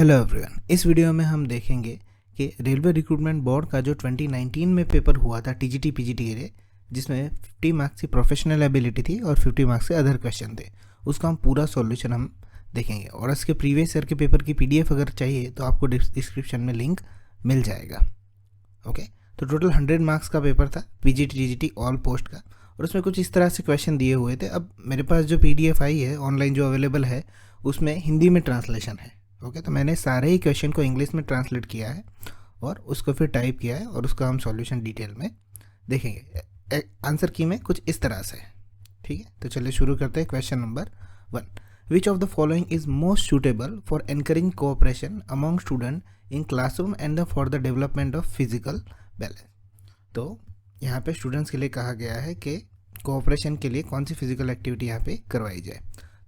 Hello everyone, इस video में हम देखेंगे कि रेलवे रिक्रूटमेंट बोर्ड का जो 2019 में पेपर हुआ था टीजीटी पीजीटी के लिए, जिसमें 50 मार्क्स की प्रोफेशनल एबिलिटी थी और 50 मार्क्स के अदर क्वेश्चन थे, उसका हम पूरा सॉल्यूशन हम देखेंगे। और इसके प्रीवियस ईयर के पेपर की पीडीएफ अगर चाहिए तो आपको डिस्क्रिप्शन में लिंक मिल जाएगा। ओके, तो टोटल 100 मार्क्स का पेपर था पीजीटी टीजीटी ऑल पोस्ट का, और उसमें कुछ इस तरह से क्वेश्चन दिए हुए थे। अब मेरे पास जो पीडीएफ आई है ऑनलाइन जो अवेलेबल है उसमें हिंदी में ट्रांसलेशन है। ओके, तो मैंने सारे ही क्वेश्चन को इंग्लिश में ट्रांसलेट किया है और उसको फिर टाइप किया है और उसका हम सॉल्यूशन डिटेल में देखेंगे। आंसर की में कुछ इस तरह से, ठीक है। तो चलिए शुरू करते हैं। Question number 1, which of the following is most suitable for encouraging cooperation among student in classroom and for the development of physical balance. तो यहाँ पे स्टूडेंट्स के लिए कहा गया है कि कोऑपरेशन के लिए कौन सी फिजिकल एक्टिविटी यहाँ पे करवाई जाए।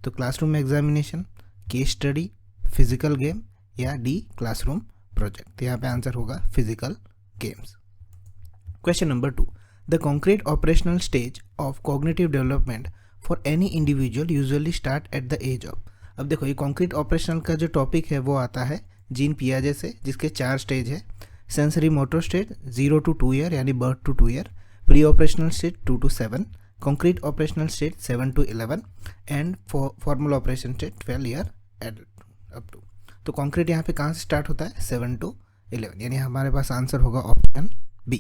तो क्लासरूम में examination, case study, physical game या डी क्लासरूम प्रोजेक्ट। तो यहाँ पे आंसर होगा physical games. Question number 2, the concrete operational stage of cognitive development for any individual usually start at the age of. अब देखो, ये कॉन्क्रीट ऑपरेशनल का जो टॉपिक है वो आता है जीन पियाजे से, जिसके 4 स्टेज है। Sensory motor stage 0 to 2 year यानी birth to 2 year, pre operational stage 2 to 7, concrete operational stage 7 to 11 and formal operation stage 12 year adult up to. तो कॉन्क्रीट यहाँ पे कहाँ से स्टार्ट होता है? 7 to 11, यानी हमारे पास आंसर होगा option B.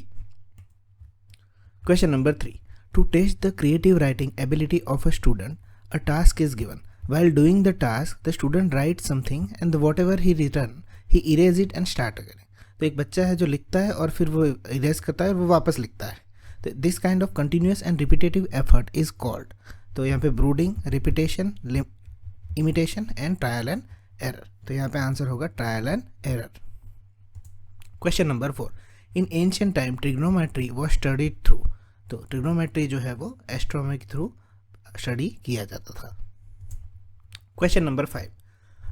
Question number 3, to test the creative writing ability of a student, a task is given. While doing the task, the student writes something and whatever he written, he erase it and start again. तो एक बच्चा है जो लिखता है और फिर वो इरेज करता है और वो वापस लिखता है। तो this kind of continuous and repetitive effort is called. तो यहाँ पे brooding, repetition, imitation and trial and error. तो यहाँ पे आंसर होगा trial and error. Question number 4, in ancient time trigonometry was studied through. तो ट्रिग्नोमेट्री जो है वो एस्ट्रोनॉमी के थ्रू स्टडी किया जाता था। Question number 5,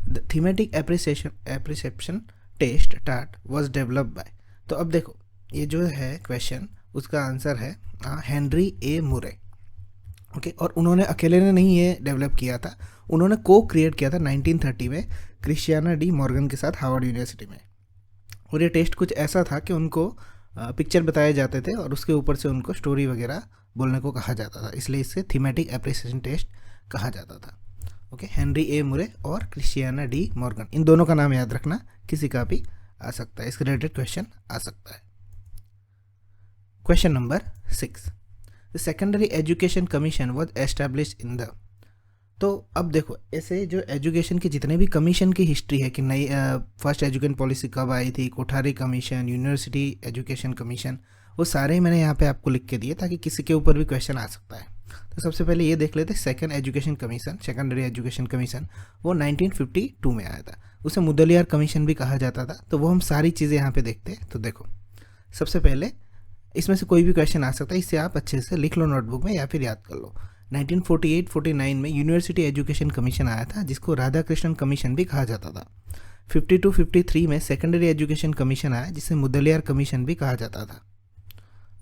the thematic appreciation test टार्ट वॉज डेवलप्ड बाय। तो अब देखो, ये जो है क्वेश्चन, उसका आंसर है हेनरी ए मुरे। ओके, और उन्होंने अकेले ने नहीं ये डेवलप किया था, उन्होंने को क्रिएट किया था 1930 में क्रिस्टियाना डी मॉर्गन के साथ हार्वर्ड यूनिवर्सिटी में। और ये टेस्ट कुछ ऐसा था कि उनको पिक्चर बताए जाते थे और उसके ऊपर से उनको स्टोरी वगैरह बोलने को कहा जाता था, इसलिए इससे थीमेटिक एप्रिसिएशन टेस्ट कहा जाता था। ओके, हेनरी ए मुरे और क्रिस्टियाना डी मॉर्गन, इन दोनों का नाम याद रखना, किसी का भी आ सकता है, इसके रिलेटेड क्वेश्चन आ सकता है। Question number 6, the secondary education commission was established in the. तो अब देखो, ऐसे जो एजुकेशन के जितने भी कमीशन की हिस्ट्री है कि नई फर्स्ट एजुकेशन पॉलिसी कब आई थी, Kothari commission, university education commission, वो सारे ही मैंने यहाँ पे आपको लिख के दिए ताकि किसी के ऊपर भी क्वेश्चन आ सकता है। तो सबसे पहले ये देख लेते, second education commission, secondary education commission, वो 1952 में आया था। उसे मुदलियार कमीशन भी कहा जाता था। तो वो हम सारी चीज़ें यहाँ पे देखते हैं। तो देखो, सबसे पहले इसमें से कोई भी क्वेश्चन आ सकता है, इससे आप अच्छे से लिख लो नोटबुक में या फिर याद कर लो। 1948-49 में यूनिवर्सिटी एजुकेशन कमीशन आया था, जिसको राधा कृष्णन कमीशन भी कहा जाता था। 52-53 में सेकेंडरी एजुकेशन कमीशन आया, जिसे मुदलियार कमीशन भी कहा जाता था।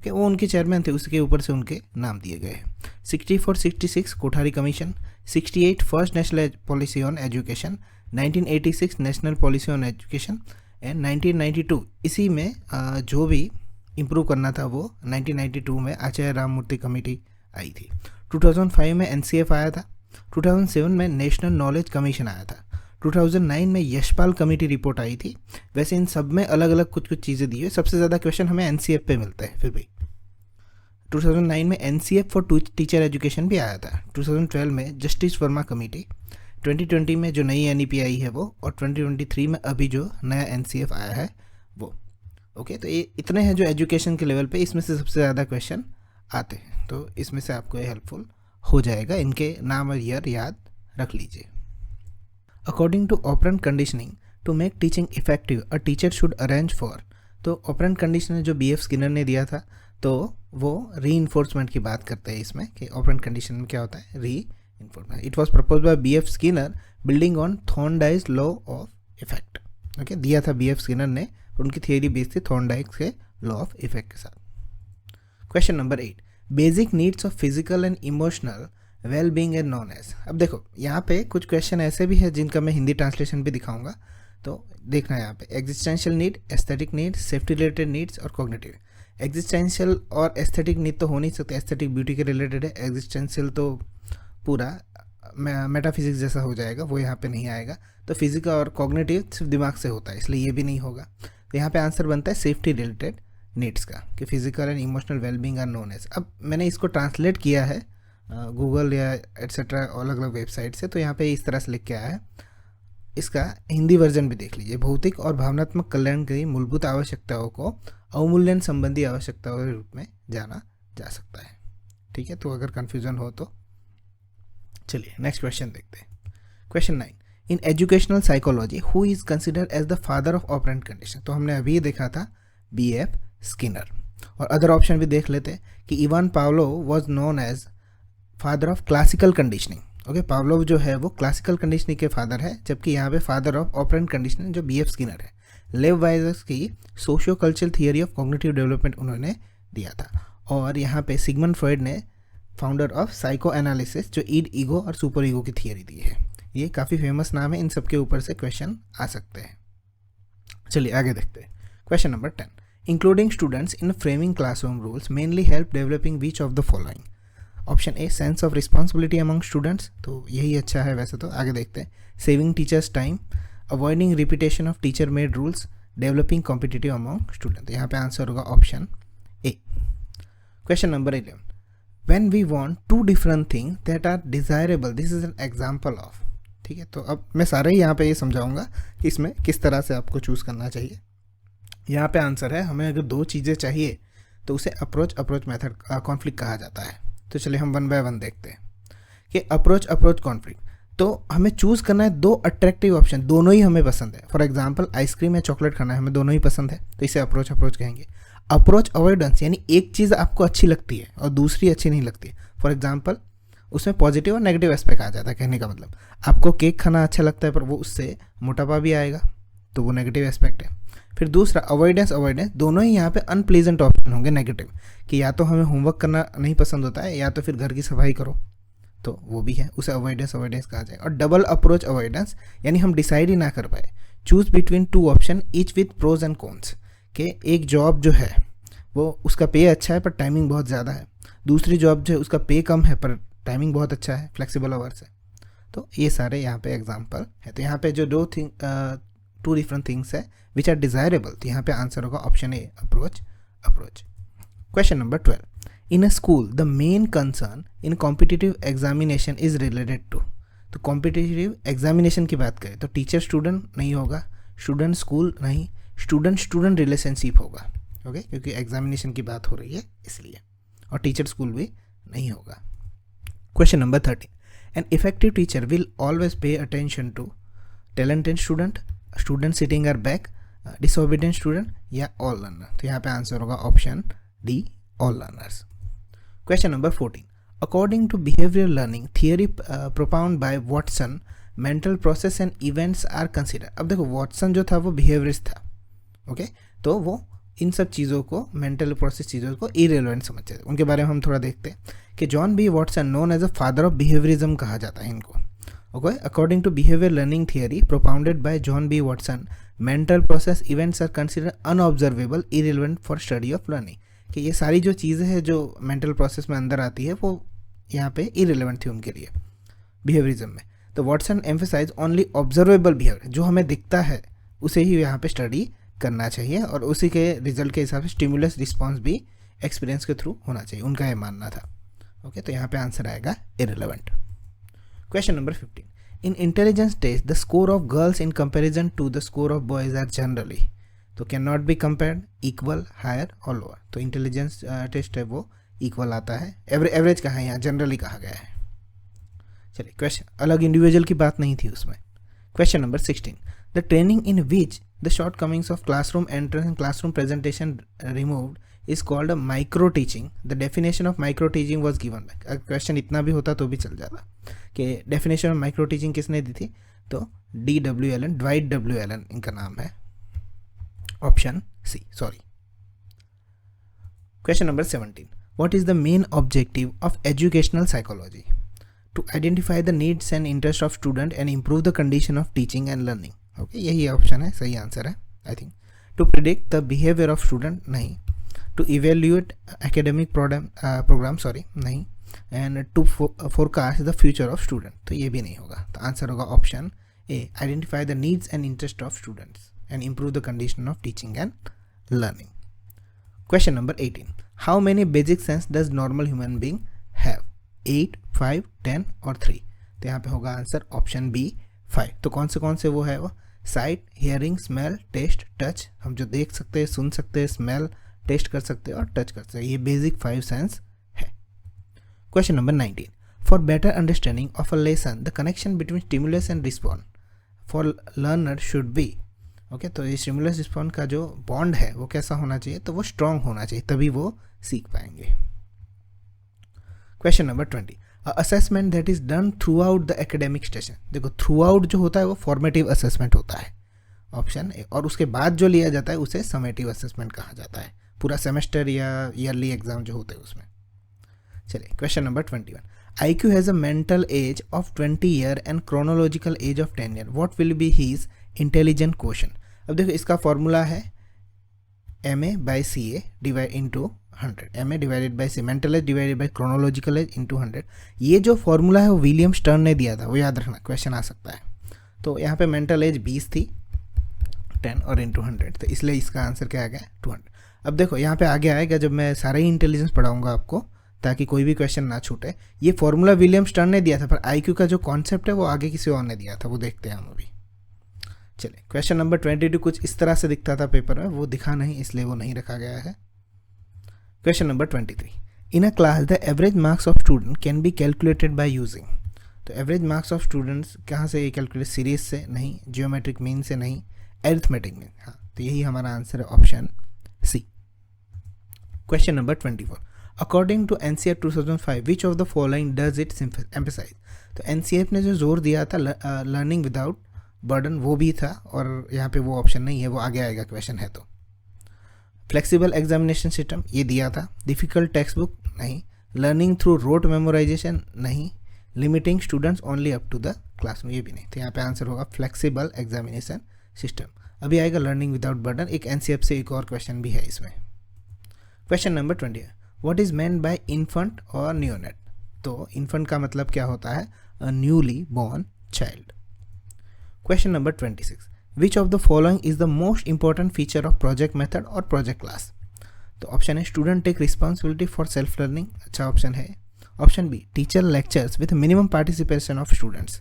कि वो उनके चेयरमैन थे, उसके ऊपर से उनके नाम दिए गए हैं। 64-66 Kothari commission, 68 first national policy on education, 1986 national policy on education and 1992 इसी में जो भी इम्प्रूव करना था वो 1992 में आचार्य राममूर्ति कमेटी आई थी। 2005 में एनसीएफ आया था। 2007 में नेशनल नॉलेज कमीशन आया था। 2009 में यशपाल कमेटी रिपोर्ट आई थी। वैसे इन सब में अलग अलग कुछ कुछ चीज़ें दी है, सबसे ज़्यादा क्वेश्चन हमें एनसीएफ पे मिलते हैं। फिर भी 2009 में एनसीएफ फॉर टीचर एजुकेशन भी आया था। 2012 में जस्टिस वर्मा कमेटी, 2020 में जो नई एनईपी आई है वो, और 2023 में अभी जो नया एनसीएफ आया है वो। ओके, तो ये इतने हैं जो एजुकेशन के लेवल पे, इसमें से सबसे ज़्यादा क्वेश्चन आते हैं। तो इसमें से आपको ये हेल्पफुल हो जाएगा, इनके नाम और ईयर याद रख लीजिए। According to operant conditioning to make teaching effective a teacher should arrange for. तो ऑपरेंट कंडीशनर जो BF स्किनर ने दिया था, तो वो री इन्फोर्समेंट की बात करते हैं इसमें, कि ऑपरेंट कंडीशन में क्या होता है, reinforcement. It was propose by BF Skinner building on Thorndike's law of effect. Okay, दिया था BF स्किनर ने, उनकी थियरी बेस्ड थी थॉर्नडाइक्स के लॉ ऑफ इफेक्ट के साथ। Question number 8, basic needs of physical and emotional well being and known as. अब देखो, यहाँ पे कुछ क्वेश्चन ऐसे भी है जिनका मैं हिंदी ट्रांसलेशन भी दिखाऊंगा। तो देखना है यहाँ पे existential need, aesthetic need, safety related needs और कॉग्निटिव। एग्जिस्टेंशियल और एस्थेटिक नीड तो हो नहीं सकते, एस्थेटिक ब्यूटी के रिलेटेड है, एग्जिस्टेंशियल तो पूरा मेटाफिजिक्स जैसा हो जाएगा, वो यहाँ पे नहीं आएगा। तो फिजिकल और कॉग्निटिव सिर्फ दिमाग से होता है, इसलिए ये भी नहीं होगा। तो यहाँ पे आंसर बनता है सेफ्टी रिलेटेड नीड्स का, कि physical and emotional wellbeing are known as. अब मैंने इसको ट्रांसलेट किया है गूगल या एट्सेट्रा अलग अलग वेबसाइट से, तो यहाँ पे इस तरह से लिख के आया है। इसका हिंदी वर्जन भी देख लीजिए। भौतिक और भावनात्मक कल्याण की मूलभूत आवश्यकताओं को अवमूल्यन संबंधी आवश्यकताओं के रूप में जाना जा सकता है। ठीक है, तो अगर कन्फ्यूजन हो तो चलिए नेक्स्ट क्वेश्चन देखते हैं। Question 9, in educational psychology who is considered as the father of operant condition. तो हमने अभी देखा था B.F. स्किनर, और अदर ऑप्शन भी देख लेते हैं कि Ivan Pavlov was known as father of classical conditioning. Okay, Pavlov जो है वो क्लासिकल कंडीशनिंग के फादर है, जबकि यहाँ पे फादर ऑफ ऑपरेंट कंडीशनिंग जो B.F. स्किनर है। लेव वाइजर्स की socio cultural theory of cognitive development उन्होंने दिया था। और यहाँ पे सिगमंड फ्रॉइड ने फाउंडर ऑफ साइको एनालिसिस जो ईड, ईगो और सुपर ईगो की थियरी दी है। ये काफ़ी फेमस नाम है, इन सब के ऊपर से क्वेश्चन आ सकते हैं। चलिए आगे देखते हैं। Question number 10, including students in framing classroom rules mainly help developing which of the following. Option a sense of responsibility among students, तो यही अच्छा है वैसे तो। आगे देखते हैं। Saving teachers time, avoiding repetition of teacher made rules, developing competitive among student. तो यहाँ पे आंसर होगा option A. Question number 11, when we want two different things that are desirable, this is an example of। ठीक है, तो अब मैं सारे ही यहाँ पे ये समझाऊंगा कि इसमें किस तरह से आपको चूज़ करना चाहिए। यहाँ पे आंसर है, हमें अगर दो चीज़ें चाहिए तो उसे अप्रोच मेथड कॉन्फ्लिक्ट कहा जाता है। तो चलिए हम 1 बाय 1 देखते हैं कि अप्रोच कॉन्फ्लिक्ट। तो हमें चूज़ करना है दो अट्रैक्टिव ऑप्शन, दोनों ही हमें पसंद है। फॉर एग्जाम्पल आइसक्रीम या चॉकलेट खाना है, हमें दोनों ही पसंद है, तो इसे अप्रोच कहेंगे। अप्रोच अवॉइडेंस यानी एक चीज़ आपको अच्छी लगती है और दूसरी अच्छी नहीं लगती। फॉर एग्जाम्पल उसमें पॉजिटिव और नेगेटिव एस्पेक्ट आ जाता है। कहने का मतलब आपको केक खाना अच्छा लगता है पर वो उससे मोटापा भी आएगा, तो वो नेगेटिव एस्पेक्ट है। फिर दूसरा अवॉइडेंस, दोनों ही यहाँ पे अनप्लीजेंट ऑप्शन होंगे नेगेटिव, कि या तो हमें होमवर्क करना नहीं पसंद होता है या तो फिर घर की सफाई करो, तो वो भी है, उसे अवॉइडेंस कहा जाएगा। और डबल अप्रोच अवॉइडेंस यानी हम डिसाइड ही ना कर पाए, choose between 2 option each with pros and cons, कि एक जॉब जो है वो उसका पे अच्छा है पर टाइमिंग बहुत ज़्यादा है, दूसरी जॉब जो है उसका पे कम है पर टाइमिंग बहुत अच्छा है, फ्लेक्सिबल आवर्स है। तो ये सारे यहाँ पे एग्जांपल है। तो यहाँ पे जो 2 डिफरेंट थिंग्स है विच आर डिज़ायरेबल, तो यहाँ पे आंसर होगा option A approach. Question number 12, in a school the main concern in competitive examination is related to. तो कॉम्पिटिटिव एग्जामिनेशन की बात करें तो टीचर स्टूडेंट नहीं होगा, स्टूडेंट स्कूल नहीं, स्टूडेंट रिलेशनशिप होगा। ओके, क्योंकि एग्जामिनेशन की बात हो रही है इसलिए, और टीचर स्कूल भी नहीं होगा। Question number 13, an effective teacher will always pay attention to talented student sitting are back, disobedient student या ऑल लर्नर। तो यहाँ पे आंसर होगा option D, all learners. Question number 14, according to behaviour learning theory propound by Watson, mental process and events are consider. अब देखो Watson जो था वो बिहेवियरिस्ट था, ओके, तो वो इन सब चीज़ों को, मेंटल प्रोसेस चीज़ों को इरेलेवेंट समझते थे। उनके बारे में हम थोड़ा देखते हैं कि John B Watson known as a father of behaviourism कहा जाता है इनको। Okay, according to behaviour learning theory propounded by John B Watson, mental process events are consider unobservable irrelevant for study of learning. कि ये सारी जो चीज़ें हैं जो मेंटल प्रोसेस में अंदर आती है वो यहाँ पे इरेलेवेंट थी उनके लिए बिहेवियरिज्म में। तो Watson emphasise only observable behaviour, जो हमें दिखता है उसे ही यहाँ पे स्टडी करना चाहिए और उसी के रिजल्ट के हिसाब से स्टिमुलस रिस्पॉन्स भी एक्सपीरियंस के थ्रू होना चाहिए, उनका ये मानना था। ओके, तो यहाँ पे आंसर आएगा irrelevant. Question number 15, in intelligence test the score of girls in comparison to the score of boys are generally, तो can not be compared, equal, higher और लोअर। तो इंटेलिजेंस टेस्ट है वो इक्वल आता है, एवरेज कहा है यहाँ, जनरली कहा गया है। चलिए क्वेश्चन, अलग इंडिविजुअल की बात नहीं थी उसमें। Question number 16, the training in which the shortcomings of classroom entrance and classroom presentation removed is called a micro teaching. The definition of micro teaching was given by, अगर क्वेश्चन इतना भी होता तो भी चल जाता कि डेफिनेशन ऑफ माइक्रो टीचिंग किसने दी थी, तो DW Allen, Dwight W Allen इनका नाम है, option C, sorry. Question number 17, what is the main objective of educational psychology? To identify the needs and interests of student and improve the condition of teaching and learning. Okay, यही option है, सही answer है I think. To predict the behaviour of student, नहीं. To evaluate academic program, sorry, नहीं. And to forecast the future of student, तो ये भी नहीं होगा. तो आंसर होगा option A, identify the needs and interest of students and improve the condition of teaching and learning. Question number 18. How many basic sense does normal human being have? 8, 5, 10 और 3. तो यहाँ पे होगा आंसर ऑप्शन बी 5. तो कौन से वो है वो? Sight, hearing, smell, taste, touch. हम जो देख सकते हैं, सुन सकते हैं, स्मेल, टेस्ट कर सकते हैं और टच कर सकते हैं, ये बेसिक 5 सेंस है. Question number 19. For better understanding of a lesson the connection between stimulus and respond for learner should be. Okay, तो ये स्टिमुलस रिस्पॉन्ड का जो बॉन्ड है वो कैसा होना चाहिए? तो वो स्ट्रॉन्ग होना चाहिए, तभी वो सीख पाएंगे. Question number 20. Assessment that is done through out the academic session. देखो, थ्रू आउट जो होता है वो फॉर्मेटिव असेसमेंट होता है, ऑप्शन ए. और उसके बाद जो लिया जाता है उसे समेटिव असेसमेंट कहा जाता है, पूरा सेमेस्टर या ईयरली एग्जाम जो होते हैं उसमें. चलिए, question number 21. IQ has a mental age of 20 year and chronological age of 10 year. What will be his intelligent quotient? अब देखो, इसका फॉर्मूला है MA/CA divide into 100. MA divided by C, mental as divided by chronological age into 100. ये जो formula है वो William stern ने दिया था, वो याद रखना, क्वेश्चन आ सकता है. तो यहाँ पे मेंटल एज 20 थी, 10 और इंटू 100, तो इसलिए इसका आंसर क्या आ गया? 200. अब देखो, यहाँ पे आगे आएगा जब मैं सारे ही इंटेलिजेंस पढ़ाऊंगा आपको, ताकि कोई भी क्वेश्चन ना छूटे. ये फॉर्मूला विलियम स्टर्न ने दिया था, पर IQ का जो कॉन्सेप्ट है वो आगे किसी और ने दिया था, वो देखते हैं हम अभी. चलिए, क्वेश्चन नंबर 22 कुछ इस तरह से दिखता था पेपर में, वो दिखा नहीं, इसलिए वो नहीं रखा गया है. Question number 23. In a class the average marks of student can be calculated by using. तो एवरेज मार्क्स ऑफ स्टूडेंट्स कहाँ से कैलकुलेट? सीरीज से नहीं, जियोमेट्रिक मीन से नहीं, एरिथमेटिक मीन. हाँ, तो यही हमारा आंसर है, option C. Question number 24. According to NCERT 2005 which of the following does it emphasise. तो NCERT ने जो जोर दिया था लर्निंग विदाउट बर्डन, वो भी था, और यहाँ पे वो ऑप्शन नहीं है, वो आगे आएगा क्वेश्चन है. तो फ्लेक्सिबल एग्जामिनेशन सिस्टम, ये दिया था. डिफिकल्ट टेक्स्ट बुक, नहीं. लर्निंग थ्रू रोट मेमोराइजेशन, नहीं. Limiting students only up to the classroom, ये भी नहीं. तो यहाँ पे आंसर होगा फ्लेक्सिबल एग्जामिनेशन सिस्टम. अभी आएगा लर्निंग विदाउट बर्डन, एक NCERT से एक और क्वेश्चन भी है इसमें. Question number 20. What is meant by infant और न्यूनेट. तो इन्फेंट का मतलब क्या होता है? A newly born child. Question number 26. Which of the following is the most important feature of project method और प्रोजेक्ट क्लास. तो ऑप्शन है student take responsibility for self learning, अच्छा ऑप्शन है. Option B, teacher lectures with minimum participation of students.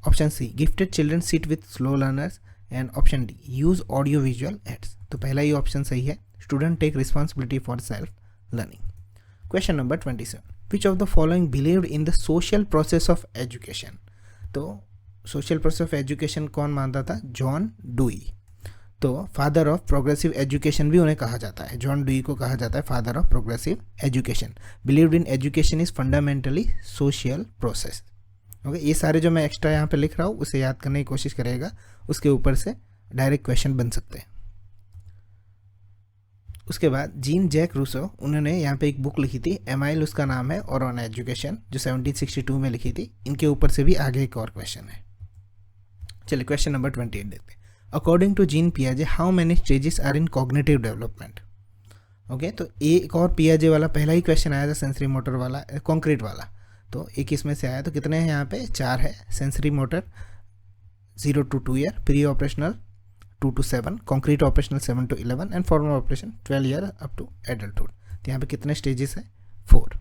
Option C, gifted children seat with slow learners. And option D, use audio visual aids. तो पहला ही option सही है, student take responsibility for self learning. Question number 27. Which of the following believed in the social process of education? तो social process of education कौन मानता था? John dewy. तो फादर ऑफ प्रोग्रेसिव एजुकेशन भी उन्हें कहा जाता है, जॉन डुई को कहा जाता है father of progressive education. Believed in education is fundamentally social process. Okay, ये सारे जो मैं एक्स्ट्रा यहाँ पे लिख रहा हूँ उसे याद करने की कोशिश करेगा, उसके ऊपर से डायरेक्ट क्वेश्चन बन सकते हैं. उसके बाद जीन जैक रूसो, उन्होंने यहाँ पे एक बुक लिखी थी, एमाइल उसका नाम है, और ऑन एजुकेशन, जो 1762 में लिखी थी. इनके ऊपर से भी आगे एक और क्वेश्चन है. चलिए, क्वेश्चन नंबर 28 देखते हैं. अकॉर्डिंग टू जीन पियाजे how many stages are in cognitive development. Okay, तो एक और पियाजे वाला पहला ही क्वेश्चन आया था, सेंसरी मोटर वाला, कॉन्क्रीट वाला. तो एक इसमें से आया, तो कितने हैं यहाँ पे? 4 है. Sensory motor 0 to 2 year, pre operational 2 to 7, concrete operational 7 to 11 and formal operation 12 year up to adulthood. तो यहाँ पे कितने स्टेजेस है? 4.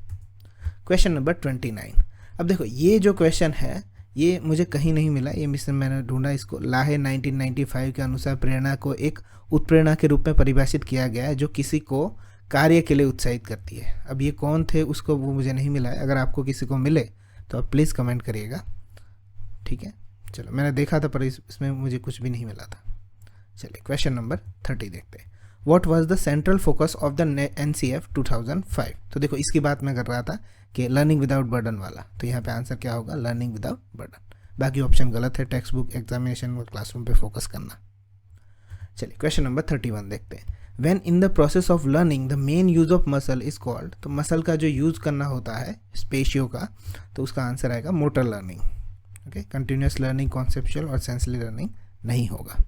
Question number 29. अब देखो, ये जो क्वेश्चन है ये मुझे कहीं नहीं मिला, ये मिशन मैंने ढूंढा इसको. लाहे 1995 के अनुसार प्रेरणा को एक उत्प्रेरणा के रूप में परिभाषित किया गया है जो किसी को कार्य के लिए उत्साहित करती है. अब ये कौन थे उसको वो मुझे नहीं मिला है. अगर आपको किसी को मिले तो आप प्लीज़ कमेंट करिएगा, ठीक है. चलो, मैंने देखा था पर इसमें मुझे कुछ भी नहीं मिला था. चलिए, क्वेश्चन नंबर 30 देखते हैं. What was the central focus of the NCF 2005. तो देखो, इसकी बात मैं कर रहा था कि लर्निंग विदाउट बर्डन वाला, तो यहाँ पे आंसर क्या होगा? Learning without burden. बाकी ऑप्शन गलत है, टेक्स्ट बुक, एग्जामिनेशन और क्लासरूम पे फोकस करना. चलिए, क्वेश्चन नंबर 31 देखते हैं. When in the process of learning the main use of muscle is called. तो मसल का जो यूज करना होता है स्पेशियो का, तो उसका आंसर आएगा motor learning. Okay, continuous learning, conceptual और सेंसरी लर्निंग नहीं होगा।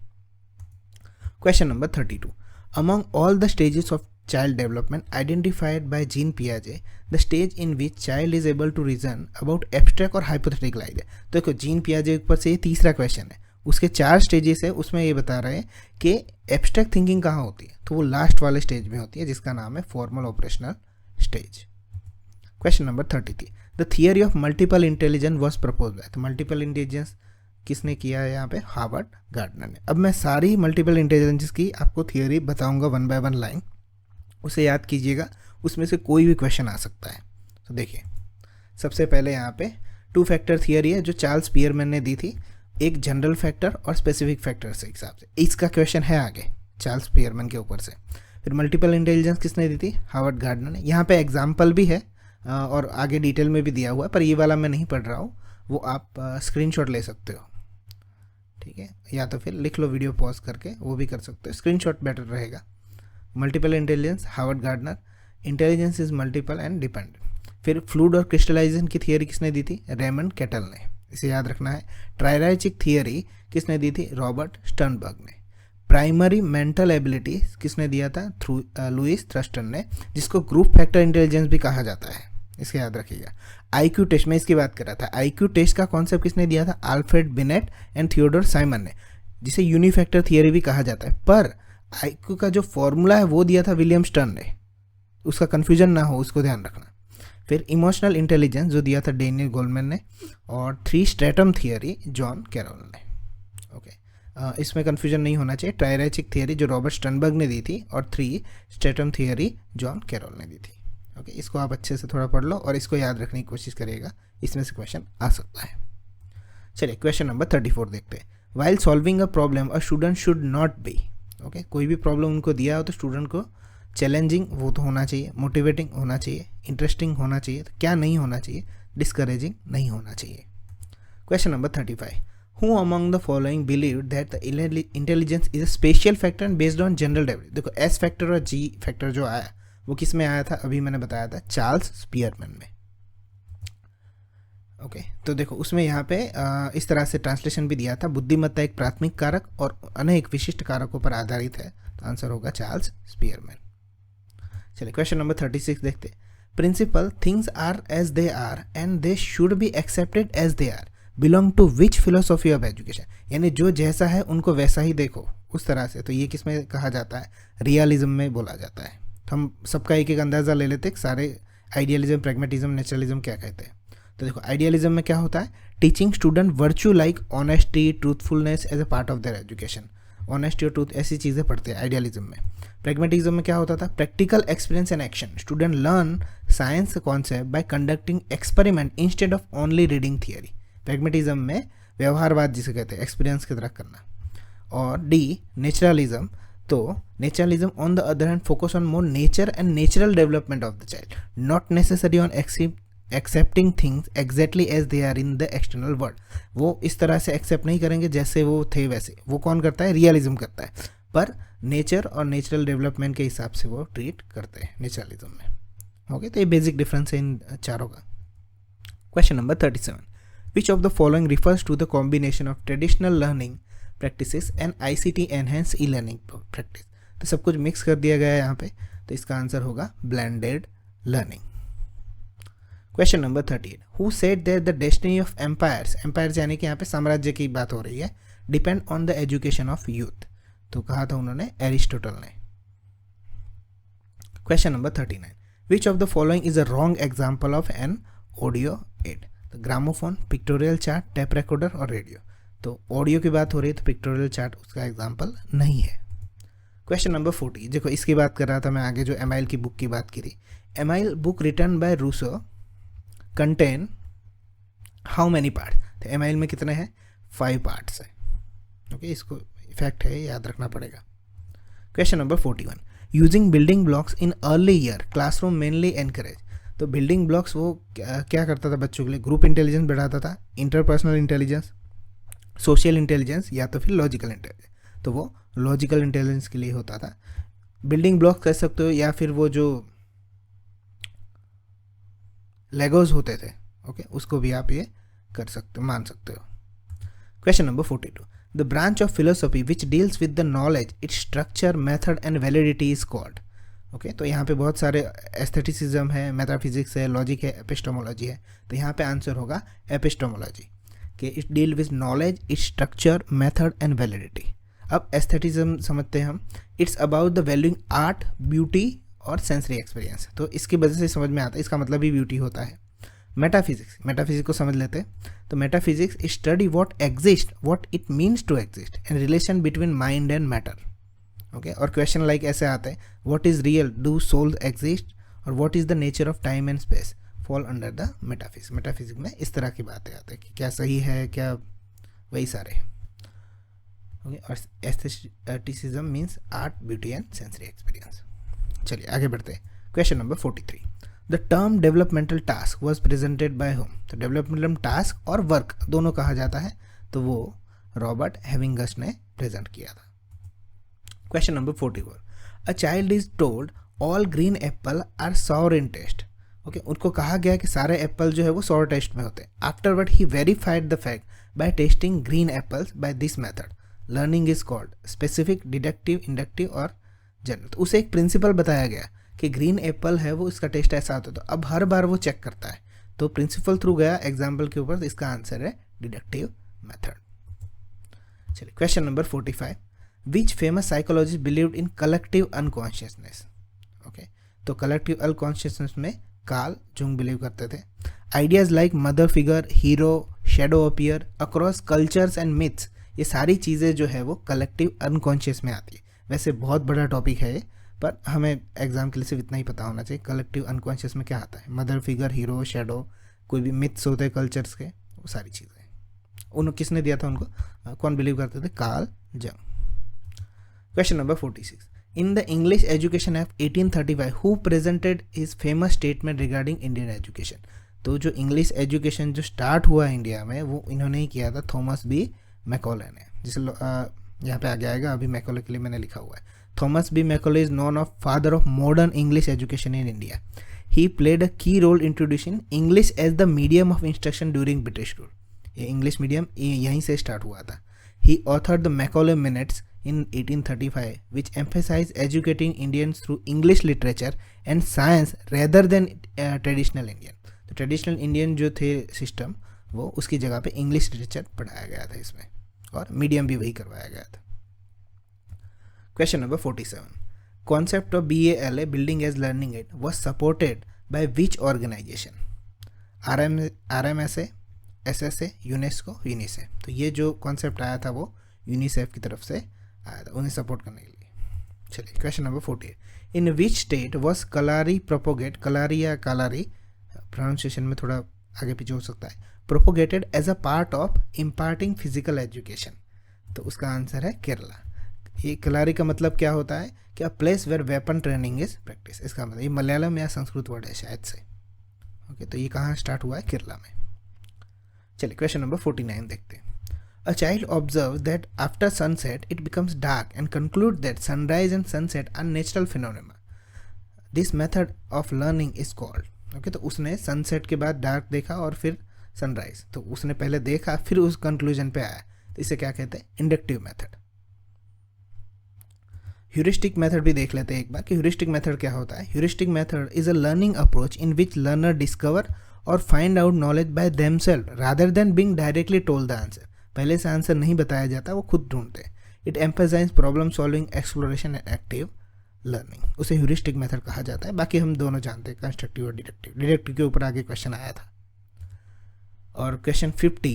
Question number 32, among all the stages of child development identified by Jean Piaget, the stage in which child is able to reason about abstract और hypothetical idea। तो देखो gene पियाजे ऊपर से ये तीसरा क्वेश्चन है, उसके 4 स्टेजेस है, उसमें ये बता रहे हैं कि एब्स्ट्रैक्ट थिंकिंग कहाँ होती है, तो वो लास्ट वाले स्टेज में होती है जिसका नाम है formal operational stage. Question number 33, the theory of multiple intelligence was propose bye, तो मल्टीपल इंटेलिजेंस किसने किया है यहाँ पे, हार्वर्ड गार्डनर ने। अब मैं सारी मल्टीपल इंटेलिजेंस की आपको थियरी बताऊंगा वन बाय वन लाइन, उसे याद कीजिएगा, उसमें से कोई भी क्वेश्चन आ सकता है। तो देखिए सबसे पहले यहाँ पे 2 फैक्टर थियरी है जो चार्ल्स पियरमैन ने दी थी, एक जनरल फैक्टर और स्पेसिफिक फैक्टर से हिसाब से, इसका क्वेश्चन है आगे चार्ल्स पियरमैन के ऊपर से। फिर मल्टीपल इंटेलिजेंस किसने दी थी, हार्वर्ड गार्डनर ने। यहाँ पे एग्जाम्पल भी है और आगे डिटेल में भी दिया हुआ है, पर ये वाला मैं नहीं पढ़ रहा हूँ, वो आप स्क्रीनशॉट ले सकते हो, ठीक है, या तो फिर लिख लो वीडियो पॉज करके, वो भी कर सकते हो, स्क्रीनशॉट बेटर रहेगा। Multiple intelligence Harvard gardener, intelligence is multiple and dependent. फिर फ्लूइड और क्रिस्टलाइजेशन की थियरी किसने दी थी, रेमंड केटल ने, इसे याद रखना है। ट्रायराइचिक थियरी किसने दी थी, रॉबर्ट स्टर्नबर्ग ने। प्राइमरी मेंटल एबिलिटी किसने दिया था, लुइस थ्रस्टन ने, जिसको ग्रुप फैक्टर इंटेलिजेंस भी कहा जाता है, इसके याद रखिएगा। आईक्यू टेस्ट में इसकी बात कर रहा था, आईक्यू टेस्ट का कॉन्सेप्ट किसने दिया था, Alfred beneath and Theodore Simon ने, जिसे यूनिफैक्टर थियरी भी कहा जाता है। पर आईक्यू का जो फॉर्मूला है वो दिया था विलियम स्टर्न ने, उसका कन्फ्यूजन ना हो उसको ध्यान रखना। फिर इमोशनल इंटेलिजेंस जो दिया था डेनियल गोलमैन ने, और 3 स्ट्रेटम थियरी जॉन कैरोल ने। ओके, इसमें कन्फ्यूजन नहीं होना चाहिए, ट्रायराइचिक थियरी जो रॉबर्ट स्टर्नबर्ग ने दी थी और 3 स्ट्रेटम थियरी जॉन कैरोल ने दी थी। ओके, इसको आप अच्छे से थोड़ा पढ़ लो और इसको याद रखने की कोशिश करिएगा, इसमें से क्वेश्चन आ सकता है। चलिए क्वेश्चन नंबर 34 देखते हैं। While solving a problem a student should not be, okay, कोई भी प्रॉब्लम उनको दिया हो तो स्टूडेंट को चैलेंजिंग वो तो होना चाहिए, मोटिवेटिंग होना चाहिए, इंटरेस्टिंग होना चाहिए, तो क्या नहीं होना चाहिए, डिस्करेजिंग नहीं होना चाहिए। Question number 35, who among the following believe that the intelligence is a special factor and based on general development. देखो एस फैक्टर और जी फैक्टर जो आया वो किस में आया था, अभी मैंने बताया था चार्ल्स स्पियरमैन में। ओके, तो देखो उसमें यहाँ पे इस तरह से ट्रांसलेशन भी दिया था, बुद्धिमत्ता एक प्राथमिक कारक और अनेक विशिष्ट कारकों पर आधारित है, तो आंसर होगा चार्ल्स स्पियरमैन। चलिए क्वेश्चन नंबर 36 देखते। Principle things are as they are and they should be accepted as they are belong to which philosophy of education, यानी जो जैसा है उनको वैसा ही देखो, उस तरह से, तो ये किस में कहा जाता है, रियलिज्म में बोला जाता है। तो हम सबका एक एक अंदाज़ा ले लेते, सारे आइडियलिज्म, प्रैग्मेटिज्म, नेचुरलिज्म क्या कहते हैं। तो देखो आइडियलिज्म में क्या होता है, teaching student virtue like honesty, truthfulness as a part of their education, honesty और ट्रूथ ऐसी चीज़ें पढ़ते हैं आइडियलिज्म में। प्रैग्मेटिज्म में क्या होता था, practical experience and action, student learn science concept bye conducting experiment instead of only reading theory. Pragmatism में व्यवहारवाद जिसे कहते हैं, एक्सपीरियंस की तरह करना। और डी नेचुरलिज्म, तो naturalism on the other hand focus on more nature and natural development of the child, not necessary on accepting things exactly as they are in the external world. वो इस तरह से accept नहीं करेंगे जैसे वो थे वैसे, वो कौन करता है, रियलिज्म करता है, पर नेचर और नेचुरल डेवलपमेंट के हिसाब से वो ट्रीट करते हैं नेचुरलिज्म में। ओके, तो ये बेसिक डिफरेंस है इन चारों का। Question number 37, which of the following refers to the combination of traditional learning practices and ICT enhance e learning practice. तो सब कुछ मिक्स कर दिया गया है यहाँ पे, तो इसका आंसर होगा blended learning. Question number 38, who said that the destiny of empires, empires यानी कि यहाँ पे साम्राज्य की बात हो रही है, depend on the education of youth, तो कहा था उन्होंने, एरिस्टोटल ने। Question number 39, which of the following is a wrong example of an audio aid. तो gramophone, pictorial chart, tape recorder और रेडियो। तो ऑडियो की बात हो रही है तो पिक्टोरियल चार्ट उसका एग्जाम्पल नहीं है। क्वेश्चन नंबर 40, देखो इसकी बात कर रहा था मैं आगे, जो एमाइल की बुक की बात की थी। Emile book written by Rousseau contain how many part, तो एमाइल में कितने हैं, 5 पार्ट्स है। ओके, इसको इफेक्ट है, याद रखना पड़ेगा। Question number 41, using building blocks in early year classroom mainly encourage. तो बिल्डिंग ब्लॉक्स वो क्या करता था बच्चों के लिए, ग्रुप इंटेलिजेंस बढ़ाता था, इंटरपर्सनल इंटेलिजेंस, सोशल इंटेलिजेंस या तो फिर लॉजिकल इंटेलिजेंस। तो वो लॉजिकल इंटेलिजेंस के लिए होता था। बिल्डिंग ब्लॉक कह सकते हो, या फिर वो जो लेगोज होते थे, ओके, उसको भी आप ये कर सकते हो, मान सकते हो। Question number 42, the branch of philosophy which deals with the knowledge, its structure, method and validity is called. Okay, तो यहाँ पे बहुत सारे एस्थेटिसिज्म है, मेटाफिजिक्स है, लॉजिक है, एपिस्टोमोलॉजी है। तो यहाँ पे आंसर होगा एपिस्टोमोलॉजी, कि it deal with knowledge, its structure, method and validity. अब एस्थेटिज्म समझते हैं हम, it's about the valuing art, beauty और सेंसरी एक्सपीरियंस। तो इसकी वजह से समझ में आता है, इसका मतलब ही ब्यूटी होता है। मेटाफिजिक्स को समझ लेते हैं। तो metaphysics is study what exist, what it means to exist and relation between mind and matter. Okay, और क्वेश्चन लाइक ऐसे आते हैं, what is real, do souls exist, और what is the nature of time and space fall under the metaphysics. Metaphysics में इस तरह की बातें आती हैं कि क्या सही है, क्या वही सारे। ओके, और aestheticism means art, beauty and sensory experience. चलिए आगे बढ़ते हैं। Question number 43, the term developmental task was presented by home. तो डेवलपमेंटल टास्क और वर्क दोनों कहा जाता है, तो वो रॉबर्ट हेविंगस ने प्रेजेंट किया था। Question number 44, a child is told all green apple are sour in taste. Okay, उनको कहा गया कि सारे एप्पल जो है वो सॉर टेस्ट में होते हैं। Afterward he verified the fact by testing green apples by this method. Learning is called specific, deductive, inductive और जनरल। तो उसे एक प्रिंसिपल बताया गया कि ग्रीन एप्पल है वो, इसका टेस्ट ऐसा होता है, तो अब हर बार वो चेक करता है। तो प्रिंसिपल थ्रू गया एग्जाम्पल के ऊपर, तो इसका आंसर है डिडक्टिव मेथड। चलिए question number 45, which famous psychologist believed in collective unconsciousness. Okay, तो कलेक्टिव अनकॉन्शियसनेस में कार्ल जुंग बिलीव करते थे। Ideas like mother figure, hero, shadow appear across cultures and myths, ये सारी चीज़ें जो है वो कलेक्टिव अनकॉन्शियस में आती है। वैसे बहुत बड़ा टॉपिक है ये, पर हमें एग्जाम के लिए सिर्फ इतना ही पता होना चाहिए कलेक्टिव अनकॉन्शियस में क्या आता है। मदर फिगर, हीरो, शेडो, कोई भी मिथ्स होते हैं कल्चर्स के, वो सारी चीज़ें। उन्होंने किसने दिया था उनको, कौन बिलीव करते थे, कार्ल जंग। Question number 46, in the English education act 1835 who presented his famous statement regarding Indian education. तो जो इंग्लिश एजुकेशन जो स्टार्ट हुआ इंडिया में, वो इन्होंने ही किया था, थॉमस बी मैकॉले ने। जिसे यहाँ पे आगे आएगा, अभी मैकॉले के लिए मैंने लिखा हुआ है। Thomas B Macaulay is known of father of modern English education in India. He played a key role introducing English as the medium of instruction during British rule. ये इंग्लिश मीडियम यहीं से start हुआ था। He authored the Macaulay minutes in 1835 which emphasized educating Indians through English literature and science rather than traditional Indian। तो traditional Indian जो थे system, वो उसकी जगह पे इंग्लिश लिटरेचर पढ़ाया गया था इसमें, और मीडियम भी वही करवाया गया था। Question number 47, concept of BALA building as learning aid was supported by which organisation. RMSA, SSA, UNESCO, UNICEF. तो ये जो कॉन्सेप्ट आया था वो यूनिसेफ की तरफ से आया था, उन्हें सपोर्ट करने के लिए। चलिए question number 48, in which state was kalari propagate, kalari या कालारी प्रोनाउंसिएशन में थोड़ा आगे पीछे हो सकता है, propagated as a part of imparting physical education. तो उसका आंसर है केरला। ये कलारी का मतलब क्या होता है कि a place where weapon training is practice. इसका मतलब ये मलयालम या संस्कृत वर्ड है शायद से। ओके, तो ये कहाँ स्टार्ट हुआ है, केरला में। चलिए क्वेश्चन नंबर 49 देखते हैं। A child observes that after sunset it becomes dark and concludes that sunrise and sunset are natural phenomena. This method of learning is called. Okay, तो उसने सनसेट के बाद डार्क देखा और फिर सनराइज, तो उसने पहले देखा फिर उस कंक्लूजन पे आया, तो इसे क्या कहते हैं, इंडक्टिव मेथड। ह्यूरिस्टिक मेथड भी देख लेते हैं एक बार कि ह्यूरिस्टिक मेथड क्या होता है। Heuristic method is a learning approach in which learner discover और find out knowledge by themselves rather than being directly told the answer. पहले से आंसर नहीं बताया जाता, वो खुद ढूंढते हैं। It emphasise problem solving, exploration and active learning, उसे ह्यूरिस्टिक मेथड कहा जाता है। बाकी हम दोनों जानते हैं, कंस्ट्रक्टिव और डिडक्टिव। डिडक्टिव के ऊपर आगे क्वेश्चन आया था। और क्वेश्चन 50